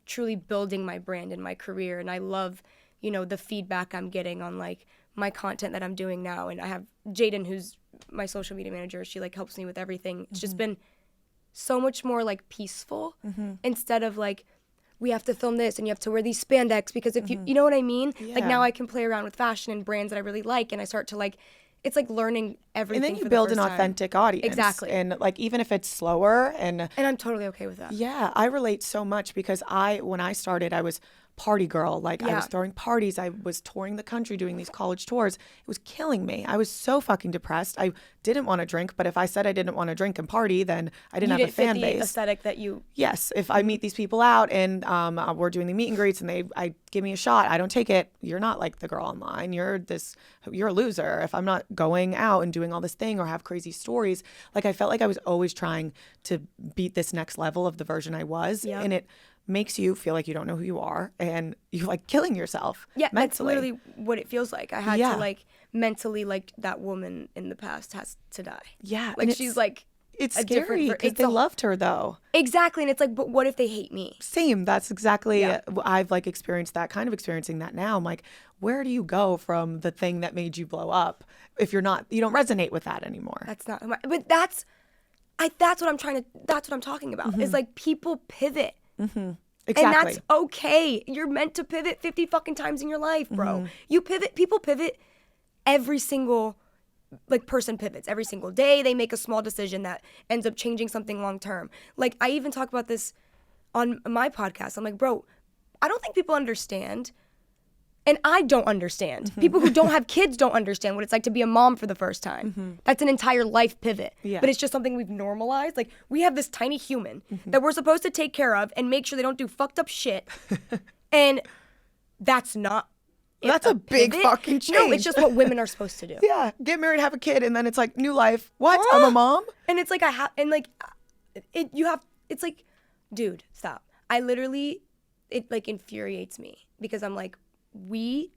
Speaker 1: truly building my brand and my career. And I love, the feedback I'm getting on like my content that I'm doing now. And I have Jaden, who's my social media manager. She like helps me with everything. It's just been so much more like peaceful instead of like, we have to film this and you have to wear these spandex because if you know what I mean?
Speaker 2: Yeah.
Speaker 1: Like now I can play around with fashion and brands that I really like. And I start to like, it's like learning everything.
Speaker 2: And then you build an authentic audience.
Speaker 1: Exactly.
Speaker 2: And like, even if it's slower and
Speaker 1: I'm totally okay with that.
Speaker 2: Yeah, I relate so much because when I started, I was party girl. Like I was throwing parties. I was touring the country doing these college tours. It was killing me. I was so fucking depressed. I didn't want to drink, but if I said I didn't want to drink and party, then I didn't have a fan
Speaker 1: fit
Speaker 2: base.
Speaker 1: the aesthetic that you.
Speaker 2: Yes, if I meet these people out and we're doing the meet and greets and I give me a shot, I don't take it. You're not like the girl online. You're a loser. If I'm not going out and doing all this thing or have crazy stories, like I felt like I was always trying to beat this next level of the version I was, and it makes you feel like you don't know who you are and you're like killing yourself.
Speaker 1: Yeah,
Speaker 2: mentally.
Speaker 1: that's literally what it feels like. I had to like mentally, like that woman in the past has to die.
Speaker 2: Yeah,
Speaker 1: like she's like.
Speaker 2: It's scary because they loved her though.
Speaker 1: Exactly, and it's like, but what if they hate me?
Speaker 2: Same. That's exactly. I've like experienced that, kind of experiencing that now. I'm like, where do you go from the thing that made you blow up if you don't resonate with that anymore?
Speaker 1: That's not. But that's what I'm talking about. Is like people pivot.
Speaker 2: Exactly.
Speaker 1: And that's okay. You're meant to pivot 50 fucking times in your life, bro. You pivot. People pivot. Every single person pivots every single day. They make a small decision that ends up changing something long term. Like, I even talk about this on my podcast. I'm like, bro, I don't think people understand. And I don't understand. People who don't have kids don't understand what it's like to be a mom for the first time. That's an entire life pivot.
Speaker 2: Yeah.
Speaker 1: But it's just something we've normalized. Like, we have this tiny human that we're supposed to take care of and make sure they don't do fucked up shit. And that's not
Speaker 2: That's a big
Speaker 1: pivot.
Speaker 2: fucking change.
Speaker 1: No, it's just what women are supposed to do.
Speaker 2: Yeah, get married, have a kid, and then it's like new life. What? I'm a mom?
Speaker 1: And it's like it's like, dude, stop. It like infuriates me because I'm like, we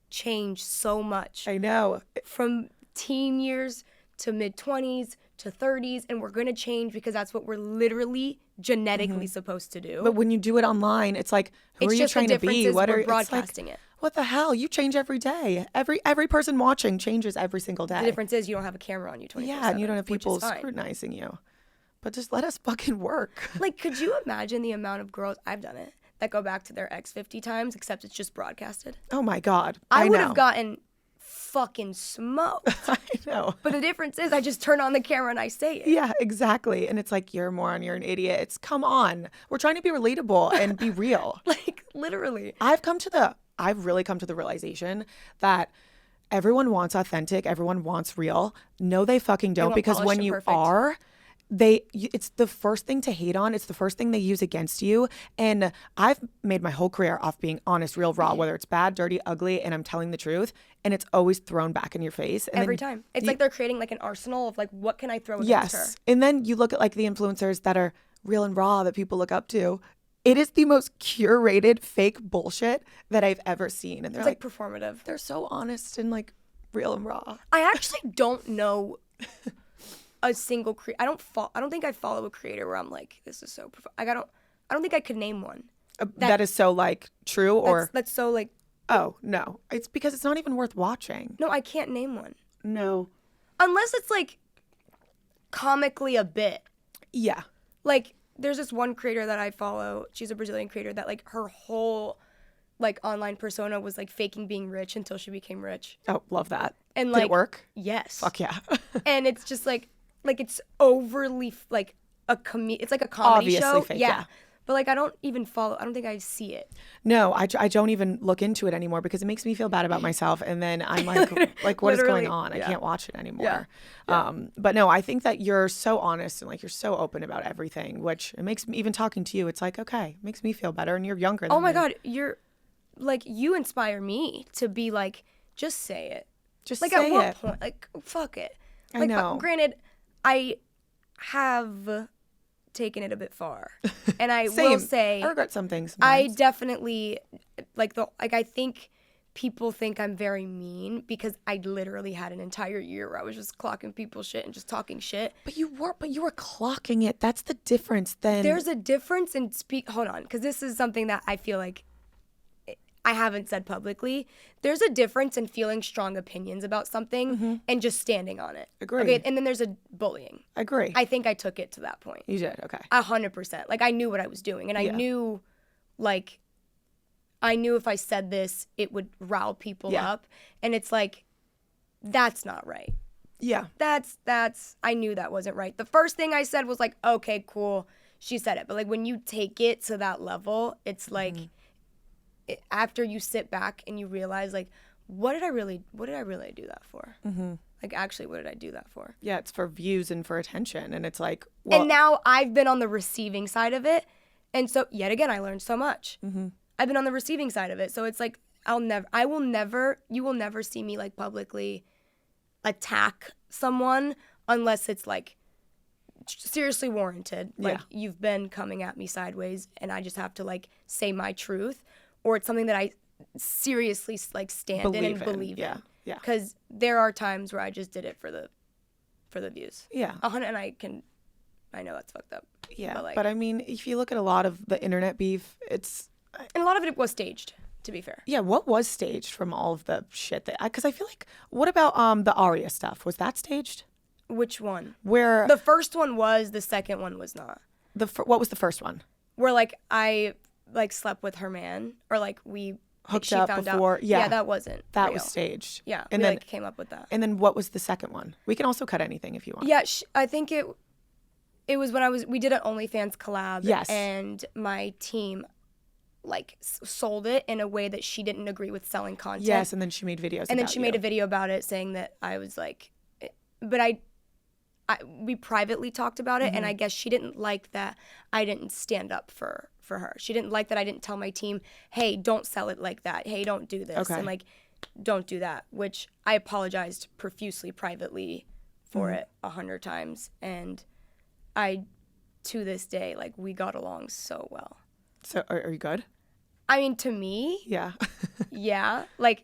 Speaker 1: change so much.
Speaker 2: I know.
Speaker 1: From teen years to mid-20s to 30s, and we're going to change because that's what we're literally genetically supposed to do.
Speaker 2: But when you do it online, it's like, who are you trying to be?
Speaker 1: What are
Speaker 2: we're
Speaker 1: broadcasting it?
Speaker 2: What the hell? You change every day. Every person watching changes every single day.
Speaker 1: The difference is you don't have a camera on you 24/7.
Speaker 2: Yeah, and you don't have people scrutinizing you. But just let us fucking work.
Speaker 1: Like, could you imagine the amount of girls, I've done it, that go back to their ex 50 times, except it's just broadcasted?
Speaker 2: Oh my God.
Speaker 1: I would
Speaker 2: know.
Speaker 1: have gotten fucking smoked.
Speaker 2: I know.
Speaker 1: But the difference is I just turn on the camera and I say it.
Speaker 2: Yeah, exactly. And it's like, you're a moron, you're an idiot. It's, come on. We're trying to be relatable and be real.
Speaker 1: Like, literally.
Speaker 2: I've really come to the realization that everyone wants authentic, everyone wants real. No, they fucking don't, because when you are, it's the first thing to hate on. It's the first thing they use against you. And I've made my whole career off being honest, real, raw, whether it's bad, dirty, ugly, and I'm telling the truth. And it's always thrown back in your face. And
Speaker 1: every time. It's like they're creating like an arsenal of like, what can I throw against her?
Speaker 2: Yes. And then you look at like the influencers that are real and raw that people look up to. It is the most curated fake bullshit that I've ever seen. And they're
Speaker 1: it's like performative.
Speaker 2: They're so honest and like real and raw.
Speaker 1: I actually don't know a single I don't think I follow a creator where I'm like, this is so I don't think I could name one.
Speaker 2: That is so like true or
Speaker 1: that's so like,
Speaker 2: oh no. It's because it's not even worth watching.
Speaker 1: No, I can't name one.
Speaker 2: No.
Speaker 1: Unless it's like comically a bit.
Speaker 2: Yeah.
Speaker 1: Like, there's this one creator that I follow. She's a Brazilian creator that like her whole like online persona was like faking being rich until she became rich.
Speaker 2: Oh, love that.
Speaker 1: And
Speaker 2: did it work?
Speaker 1: Yes.
Speaker 2: Fuck yeah.
Speaker 1: And it's just like it's overly like it's like a comedy
Speaker 2: obviously
Speaker 1: show.
Speaker 2: Fake,
Speaker 1: yeah. But like I don't think I see it.
Speaker 2: No, I don't even look into it anymore because it makes me feel bad about myself, and then I'm like what is going on? I can't watch it anymore. Yeah. But no, I think that you're so honest and like you're so open about everything, which it makes me, even talking to you, it's like, okay, makes me feel better, and you're younger than
Speaker 1: Oh my
Speaker 2: me.
Speaker 1: God, you're like, you inspire me to be like, just say it.
Speaker 2: Just
Speaker 1: like
Speaker 2: say
Speaker 1: at what
Speaker 2: it.
Speaker 1: point, like fuck it.
Speaker 2: I
Speaker 1: Like,
Speaker 2: know.
Speaker 1: Granted, I have taken it a bit far, and I
Speaker 2: Same.
Speaker 1: will say
Speaker 2: I regret some things.
Speaker 1: I
Speaker 2: sometimes.
Speaker 1: definitely I think people think I'm very mean because I literally had an entire year where I was just clocking people's shit and just talking shit.
Speaker 2: But you were clocking it. That's the difference. Then
Speaker 1: There's a difference in hold on, because this is something that I feel like I haven't said publicly. There's a difference in feeling strong opinions about something and just standing on it.
Speaker 2: Agree.
Speaker 1: Okay, and then there's a bullying.
Speaker 2: Agree.
Speaker 1: I think I took it to that point.
Speaker 2: You did. Okay.
Speaker 1: 100%. Like, I knew what I was doing, and I knew, like, if I said this, it would rile people up, and it's like, that's not right.
Speaker 2: Yeah.
Speaker 1: That's I knew that wasn't right. The first thing I said was like, okay, cool, she said it, but like when you take it to that level, it's like. After you sit back and you realize, like, what did I really do that for? Like, actually, what did I do that for?
Speaker 2: Yeah, it's for views and for attention, and it's like, well,
Speaker 1: and now I've been on the receiving side of it, and so yet again, I learned so much. I've been on the receiving side of it, so it's like you will never see me like publicly attack someone unless it's like seriously warranted. Like, you've been coming at me sideways, and I just have to like say my truth. Or it's something that I seriously like stand in and believe in.
Speaker 2: Yeah.
Speaker 1: Because there are times where I just did it for the views.
Speaker 2: Yeah.
Speaker 1: And I know that's fucked up.
Speaker 2: Yeah. But I mean, if you look at a lot of the internet beef, and
Speaker 1: a lot of it was staged, to be fair.
Speaker 2: Yeah. What was staged from all of the shit because I feel like, what about the Aria stuff? Was that staged?
Speaker 1: Which one?
Speaker 2: Where
Speaker 1: the first one was, the second one was not.
Speaker 2: What was the first one?
Speaker 1: where like I like slept with her man, or like we
Speaker 2: hooked
Speaker 1: she
Speaker 2: up
Speaker 1: found
Speaker 2: before.
Speaker 1: out.
Speaker 2: Yeah,
Speaker 1: that wasn't
Speaker 2: that
Speaker 1: real.
Speaker 2: was staged.
Speaker 1: Yeah,
Speaker 2: and
Speaker 1: we
Speaker 2: then
Speaker 1: like came up with that.
Speaker 2: And then what was the second one? We can also cut anything if you want.
Speaker 1: Yeah, I think it was when we did an OnlyFans collab.
Speaker 2: Yes.
Speaker 1: And my team like sold it in a way that she didn't agree with selling content.
Speaker 2: Yes, and then she made videos.
Speaker 1: And then
Speaker 2: about
Speaker 1: she
Speaker 2: you.
Speaker 1: made a video about it saying that I was like, but we privately talked about it, and I guess she didn't like that I didn't stand up for her. She didn't like that I didn't tell my team, hey, don't sell it like that. Hey, don't do this.
Speaker 2: Okay.
Speaker 1: And like, don't do that, which I apologized profusely privately for it 100 times. And to this day, like, we got along so well.
Speaker 2: So are you good?
Speaker 1: I mean, to me,
Speaker 2: Yeah.
Speaker 1: yeah. Like,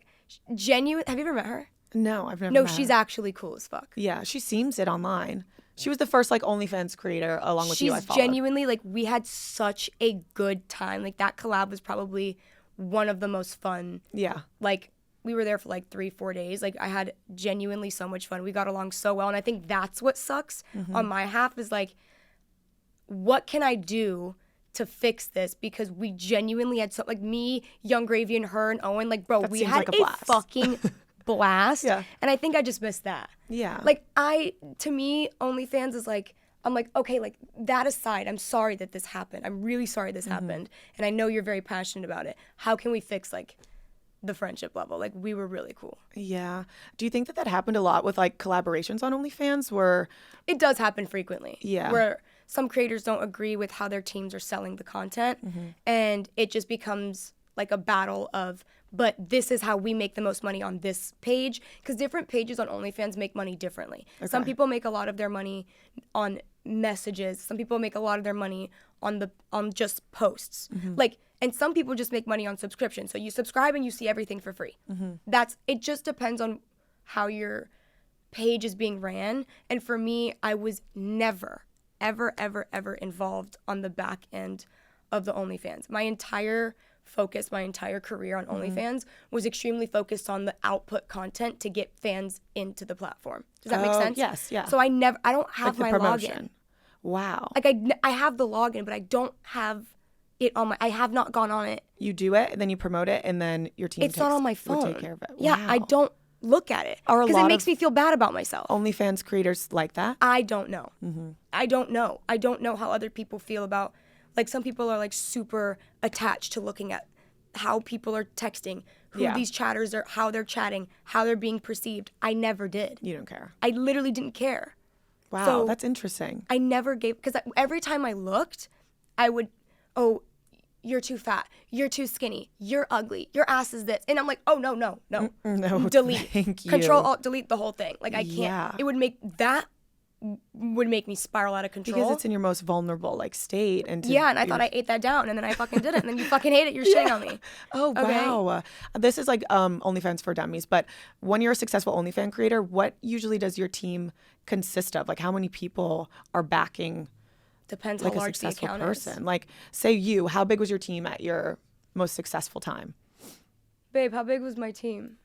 Speaker 1: genuine. Have you ever met her?
Speaker 2: No, I've never
Speaker 1: No,
Speaker 2: met
Speaker 1: she's
Speaker 2: her.
Speaker 1: actually cool as fuck.
Speaker 2: Yeah, she seems it online. She was the first like OnlyFans creator along with you I
Speaker 1: She's
Speaker 2: followed.
Speaker 1: genuinely, like, we had such a good time. Like, that collab was probably one of the most fun.
Speaker 2: Yeah.
Speaker 1: Like, we were there for like 3-4 days. Like, I had genuinely so much fun. We got along so well. And I think that's what sucks on my half is like, what can I do to fix this? Because we genuinely had so, like, me, Young Gravy, and her and Owen, like, bro, we
Speaker 2: seems
Speaker 1: had
Speaker 2: like a
Speaker 1: a
Speaker 2: blast.
Speaker 1: fucking blast.
Speaker 2: Yeah.
Speaker 1: And I think I just missed that.
Speaker 2: Yeah.
Speaker 1: Like, to me, OnlyFans is like, I'm like, okay, like, that aside, I'm sorry that this happened. I'm really sorry this happened. And I know you're very passionate about it. How can we fix, like, the friendship level? Like, we were really cool.
Speaker 2: Yeah. Do you think that happened a lot with like collaborations on OnlyFans where
Speaker 1: It does happen frequently.
Speaker 2: Yeah.
Speaker 1: Where some creators don't agree with how their teams are selling the content. And it just becomes like a battle of, but this is how we make the most money on this page. Because different pages on OnlyFans make money differently. Some people make a lot of their money on messages. Some people make a lot of their money on just posts. Like, and some people just make money on subscription. So you subscribe and you see everything for free. It just depends on how your page is being ran. And for me, I was never, ever, ever, ever involved on the back end of the OnlyFans. My entire focus, my entire career on OnlyFans was extremely focused on the output content to get fans into the platform. Does that make sense?
Speaker 2: Yes, yeah.
Speaker 1: So I don't have
Speaker 2: like
Speaker 1: my
Speaker 2: the promotion?
Speaker 1: login.
Speaker 2: Wow.
Speaker 1: Like, I have the login, but I don't have it on I have not gone on it.
Speaker 2: You do it and then you promote it and then your team
Speaker 1: It's not on my phone.
Speaker 2: will take care of it.
Speaker 1: Yeah,
Speaker 2: Wow.
Speaker 1: I don't look at it
Speaker 2: Are a
Speaker 1: because it
Speaker 2: lot
Speaker 1: makes
Speaker 2: of
Speaker 1: me feel bad about myself.
Speaker 2: OnlyFans creators like that?
Speaker 1: I don't know. I don't know. I don't know how other people feel about, like, some people are like super attached to looking at how people are texting, who
Speaker 2: Yeah.
Speaker 1: these chatters are, how they're chatting, how they're being perceived. I never did.
Speaker 2: You don't care.
Speaker 1: I literally didn't care.
Speaker 2: Wow,
Speaker 1: So-
Speaker 2: that's interesting.
Speaker 1: I never gave, because every time I looked, I would, oh, you're too fat, you're too skinny, you're ugly, your ass is this. And I'm like, oh, no.
Speaker 2: No,
Speaker 1: Delete.
Speaker 2: thank you.
Speaker 1: Control, Alt, delete the whole thing. Like, I can't.
Speaker 2: Yeah.
Speaker 1: It would make me spiral out of control.
Speaker 2: Because it's in your most vulnerable like state and
Speaker 1: Yeah, and I thought I ate that down, and then I fucking did it, and then you fucking hate it, you're shitting on me.
Speaker 2: Oh,
Speaker 1: Okay.
Speaker 2: wow. This is like OnlyFans for dummies, but when you're a successful OnlyFans creator, what usually does your team consist of? Like how many people are backing
Speaker 1: Depends
Speaker 2: like
Speaker 1: how
Speaker 2: a
Speaker 1: large the
Speaker 2: successful
Speaker 1: account
Speaker 2: person?
Speaker 1: is.
Speaker 2: Like say you, how big was your team at your most successful time?
Speaker 1: Babe, how big was my team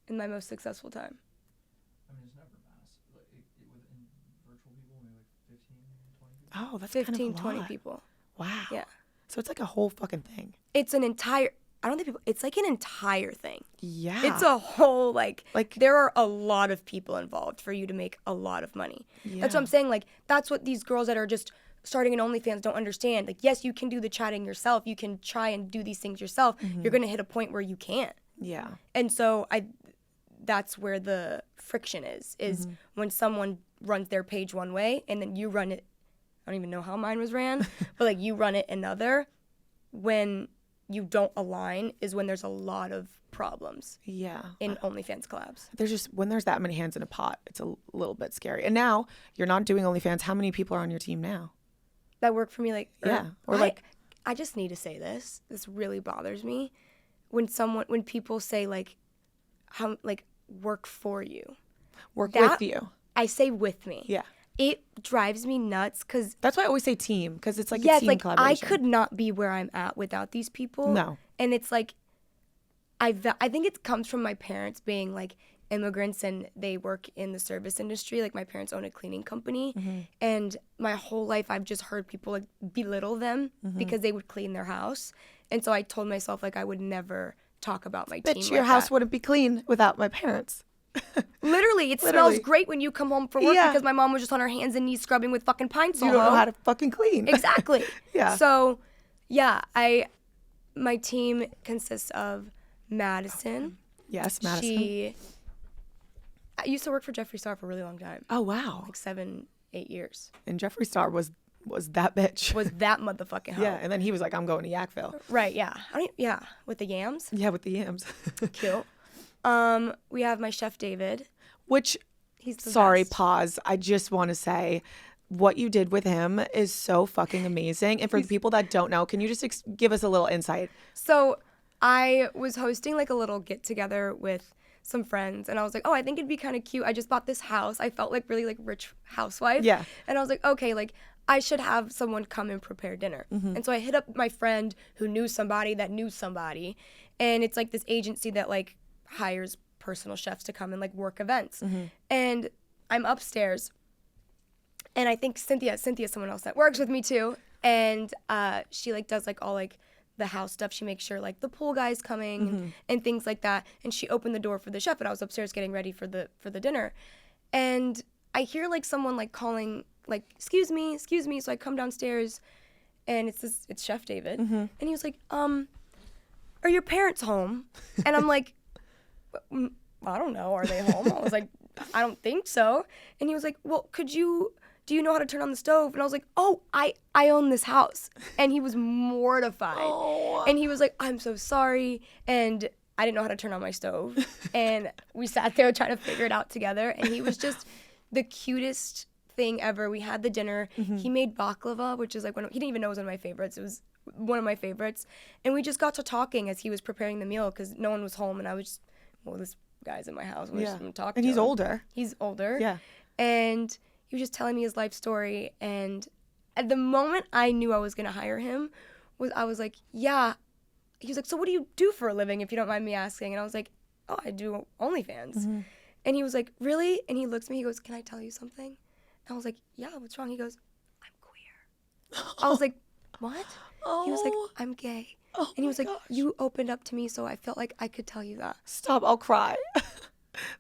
Speaker 1: in my most successful time?
Speaker 3: I mean, it's never massive. Like, within virtual people, maybe like 15, 20 people.
Speaker 2: Oh, that's
Speaker 1: 15,
Speaker 2: kind of a
Speaker 1: 20
Speaker 2: lot.
Speaker 1: people.
Speaker 2: Wow.
Speaker 1: Yeah.
Speaker 2: So it's like a whole fucking thing.
Speaker 1: It's an entire, I don't think people, it's like an entire thing.
Speaker 2: Yeah.
Speaker 1: It's a whole, like,
Speaker 2: Like-
Speaker 1: there are a lot of people involved for you to make a lot of money. That's
Speaker 2: Yeah.
Speaker 1: what I'm saying. Like, that's what these girls that are just starting an OnlyFans don't understand. Like, yes, you can do the chatting yourself. You can try and do these things yourself. You're going to hit a point where you can't.
Speaker 2: Yeah.
Speaker 1: And so that's where the friction is when someone runs their page one way and then you run it. I don't even know how mine was ran, but like you run it another. When you don't align is when there's a lot of problems
Speaker 2: Yeah.
Speaker 1: in OnlyFans collabs.
Speaker 2: There's just when there's that many hands in a pot, it's a little bit scary. And now you're not doing OnlyFans. How many people are on your team now?
Speaker 1: That work for me, like,
Speaker 2: Yeah, or like-
Speaker 1: I just need to say this. This really bothers me when people say like, how, like, work for you.
Speaker 2: Work
Speaker 1: That-
Speaker 2: with you.
Speaker 1: I say with me.
Speaker 2: Yeah.
Speaker 1: It drives me nuts because
Speaker 2: That's why I always say team because it's like a
Speaker 1: yes,
Speaker 2: team
Speaker 1: like I
Speaker 2: collaboration.
Speaker 1: could not be where I'm at without these people.
Speaker 2: No.
Speaker 1: And it's like, I think it comes from my parents being like, immigrants and they work in the service industry. Like my parents own a cleaning company, and my whole life I've just heard people like belittle them because they would clean their house. And so I told myself like I would never talk about my team.
Speaker 2: Bitch,
Speaker 1: like
Speaker 2: your house
Speaker 1: that.
Speaker 2: wouldn't be clean without my parents.
Speaker 1: Literally, it
Speaker 2: Literally.
Speaker 1: smells great when you come home from work
Speaker 2: Yeah.
Speaker 1: because my mom was just on her hands and knees scrubbing with fucking pine sol.
Speaker 2: You don't know how to fucking clean.
Speaker 1: Exactly.
Speaker 2: Yeah.
Speaker 1: So, yeah, my team consists of Madison.
Speaker 2: Yes, Madison.
Speaker 1: I used to work for Jeffree Star for a really long time,
Speaker 2: Oh, wow.
Speaker 1: like 7-8 years.
Speaker 2: And Jeffree Star was that bitch.
Speaker 1: Was that motherfucking hoe.
Speaker 2: Yeah, and then he was like, I'm going to Yakville.
Speaker 1: Right, yeah. Yeah, with the yams.
Speaker 2: Yeah, with the yams.
Speaker 1: Cute. We have my chef David.
Speaker 2: Which,
Speaker 1: He's the
Speaker 2: sorry,
Speaker 1: best.
Speaker 2: pause. I just want to say what you did with him is so fucking amazing. And for the people that don't know, can you just give us a little insight?
Speaker 1: So I was hosting like a little get together with some friends and I was like, oh, I think it'd be kind of cute. I just bought this house. I felt like really like rich housewife.
Speaker 2: Yeah.
Speaker 1: And I was like, okay, like I should have someone come and prepare dinner. And so I hit up my friend who knew somebody that knew somebody. And it's like this agency that like hires personal chefs to come and like work events. And I'm upstairs and I think Cynthia's someone else that works with me too. And she like does like all like the house stuff. She makes sure like the pool guy's coming and things like that. And she opened the door for the chef and I was upstairs getting ready for the dinner. And I hear like someone like calling like, excuse me. So I come downstairs and it's Chef David. And he was like, are your parents home? And I'm like, I don't know. Are they home? I was like, I don't think so. And he was like, well, do you know how to turn on the stove? And I was like, oh, I own this house. And he was mortified.
Speaker 2: Oh.
Speaker 1: And he was like, I'm so sorry. And I didn't know how to turn on my stove. And we sat there trying to figure it out together. And he was just the cutest thing ever. We had the dinner. He made baklava, which is like he didn't even know it was one of my favorites. It was one of my favorites. And we just got to talking as he was preparing the meal because no one was home. And I was just, well, this guy's in my house. I'm just going to talk to him.
Speaker 2: And he's older.
Speaker 1: He's older.
Speaker 2: Yeah.
Speaker 1: And he was just telling me his life story. And at the moment I knew I was going to hire him, I was like, yeah. He was like, so what do you do for a living, if you don't mind me asking? And I was like, oh, I do OnlyFans. And he was like, really? And he looks at me, he goes, can I tell you something? And I was like, yeah, what's wrong? He goes, I'm queer. I was like, what? He was like, I'm gay.
Speaker 2: Oh
Speaker 1: And he was
Speaker 2: my
Speaker 1: like,
Speaker 2: gosh.
Speaker 1: you opened up to me, so I felt like I could tell you that.
Speaker 2: Stop, I'll cry.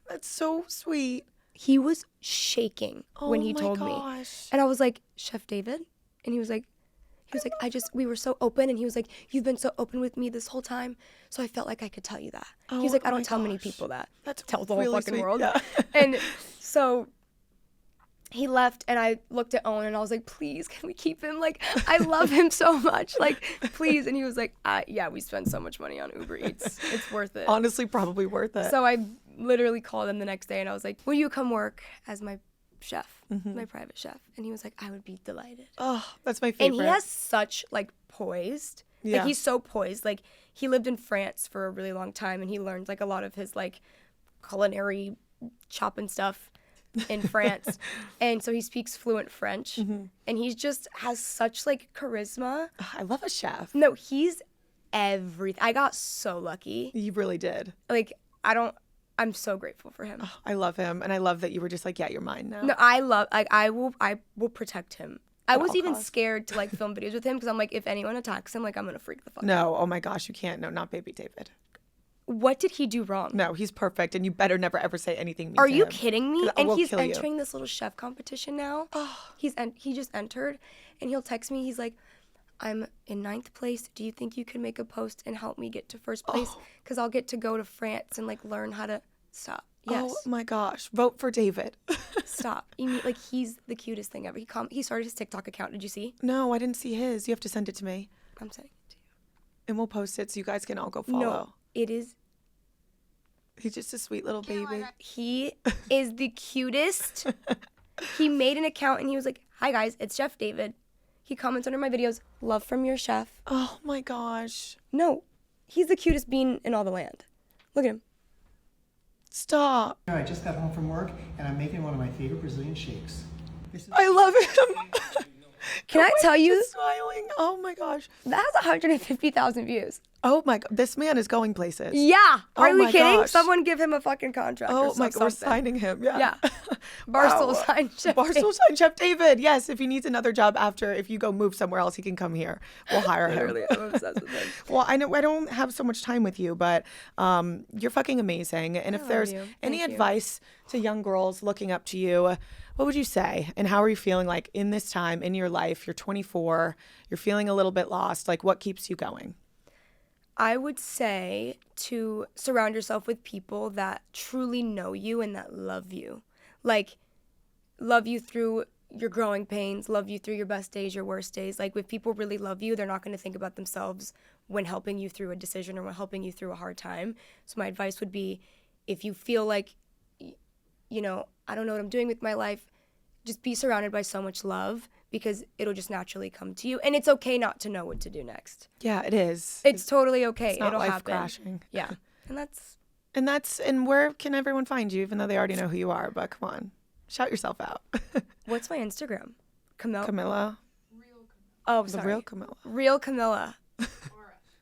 Speaker 2: That's so sweet.
Speaker 1: He was shaking when he
Speaker 2: Oh my
Speaker 1: told me.
Speaker 2: gosh.
Speaker 1: And I was like, Chef David? And he was like, we were so open. And he was like, you've been so open with me this whole time. So I felt like I could tell you that. He was like, I
Speaker 2: Oh my
Speaker 1: don't tell many
Speaker 2: gosh.
Speaker 1: people that.
Speaker 2: That's
Speaker 1: Tell the whole
Speaker 2: really
Speaker 1: fucking
Speaker 2: sweet.
Speaker 1: world.
Speaker 2: Yeah.
Speaker 1: And so he left and I looked at Owen and I was like, please, can we keep him? Like, I love him so much. Like, please. And he was like, yeah, we spend so much money on Uber Eats. It's worth it.
Speaker 2: Honestly, probably worth it.
Speaker 1: So I literally called him the next day and I was like, will you come work as my chef, my private chef? And he was like, I would be delighted.
Speaker 2: Oh, that's my favorite.
Speaker 1: And he has such like poised.
Speaker 2: Yeah.
Speaker 1: Like he's so poised. Like he lived in France for a really long time and he learned like a lot of his like culinary chopping stuff in France. And so he speaks fluent French and he just has such like charisma.
Speaker 2: I love a chef.
Speaker 1: No, he's everything. I got so lucky.
Speaker 2: You really did.
Speaker 1: Like I'm so grateful for him.
Speaker 2: I love him, and I love that you were just like, yeah, you're mine now.
Speaker 1: No, I will protect him. I was
Speaker 2: all
Speaker 1: even
Speaker 2: costs.
Speaker 1: scared to like film videos with him because I'm like, if anyone attacks him, like I'm gonna freak the fuck out.
Speaker 2: No, oh my gosh, you can't. No, not baby David.
Speaker 1: What did he do wrong?
Speaker 2: No, he's perfect, and you better never ever say anything mean
Speaker 1: Are
Speaker 2: to
Speaker 1: you
Speaker 2: him.
Speaker 1: kidding me?
Speaker 2: 'Cause I
Speaker 1: And
Speaker 2: will
Speaker 1: he's
Speaker 2: kill you.
Speaker 1: entering this little chef competition now. He just entered, and he'll text me. He's like, I'm in 9th place. Do you think you could make a post and help me get to 1st place? Because I'll get to go to France and like learn how to stop. Yes.
Speaker 2: Oh my gosh, vote for David.
Speaker 1: Stop. Like he's the cutest thing ever. He started his TikTok account. Did you see?
Speaker 2: No, I didn't see his. You have to send it to me,
Speaker 1: I'm sending it to
Speaker 2: and we'll post it so you guys can all go follow.
Speaker 1: you. No, it is.
Speaker 2: He's just a sweet little baby.
Speaker 1: He is the cutest. He made an account and he was like, hi guys, it's Chef David. He comments under my videos, love from your chef.
Speaker 2: Oh my gosh.
Speaker 1: No, he's the cutest bean in all the land. Look at him.
Speaker 2: Stop.
Speaker 4: I just got home from work and I'm making one of my favorite Brazilian shakes. This is
Speaker 2: I love him.
Speaker 1: Can I tell you,
Speaker 2: Just smiling. Oh my gosh.
Speaker 1: that has 150,000 views.
Speaker 2: Oh my God, this man is going places.
Speaker 1: Yeah. Are
Speaker 2: Oh
Speaker 1: we
Speaker 2: my
Speaker 1: kidding?
Speaker 2: gosh.
Speaker 1: Someone give him a fucking contract.
Speaker 2: Oh
Speaker 1: or
Speaker 2: my God, we're
Speaker 1: something.
Speaker 2: signing him. Yeah.
Speaker 1: Yeah. Barstool
Speaker 2: Wow.
Speaker 1: signed Chef
Speaker 2: Barstool
Speaker 1: David.
Speaker 2: signed Chef David. Yes, if he needs another job after, if you go move somewhere else, he can come here. We'll hire him.
Speaker 1: Literally, I'm obsessed with him.
Speaker 2: Well, I know I don't have so much time with you, but you're fucking amazing. And if
Speaker 1: love
Speaker 2: there's
Speaker 1: you.
Speaker 2: any
Speaker 1: Thank you.
Speaker 2: advice to young girls looking up to you, what would you say? And how are you feeling like in this time in your life? You're 24, you're feeling a little bit lost. Like, what keeps you going?
Speaker 1: I would say to surround yourself with people that truly know you and that love you. Like, love you through your growing pains, love you through your best days, your worst days. Like, if people really love you, they're not going to think about themselves when helping you through a decision or when helping you through a hard time. So my advice would be, if you feel like, I don't know what I'm doing with my life, just be surrounded by so much love, because it'll just naturally come to you. And it's okay not to know what to do next.
Speaker 2: Yeah, it is.
Speaker 1: It's totally okay.
Speaker 2: It's not
Speaker 1: It'll
Speaker 2: life
Speaker 1: happen.
Speaker 2: crashing.
Speaker 1: Yeah. And that's
Speaker 2: And where can everyone find you, even though they already know who you are? But come on, shout yourself out.
Speaker 1: what's my Instagram?
Speaker 2: Camilla,
Speaker 1: Oh,
Speaker 2: the
Speaker 1: sorry.
Speaker 2: real Camilla.
Speaker 1: Real Camilla.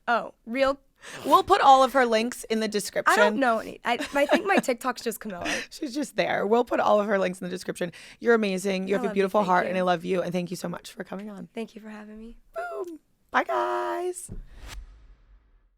Speaker 1: Oh, real.
Speaker 2: We'll put all of her links in the description.
Speaker 1: I don't know any. I think my TikTok's just Camilla.
Speaker 2: She's just there. We'll put all of her links in the description. You're amazing. You have a
Speaker 1: love you.
Speaker 2: beautiful
Speaker 1: Thank
Speaker 2: heart,
Speaker 1: you.
Speaker 2: and I love you. And thank you so much for coming on.
Speaker 1: Thank you for having me.
Speaker 2: Boom. Bye, guys.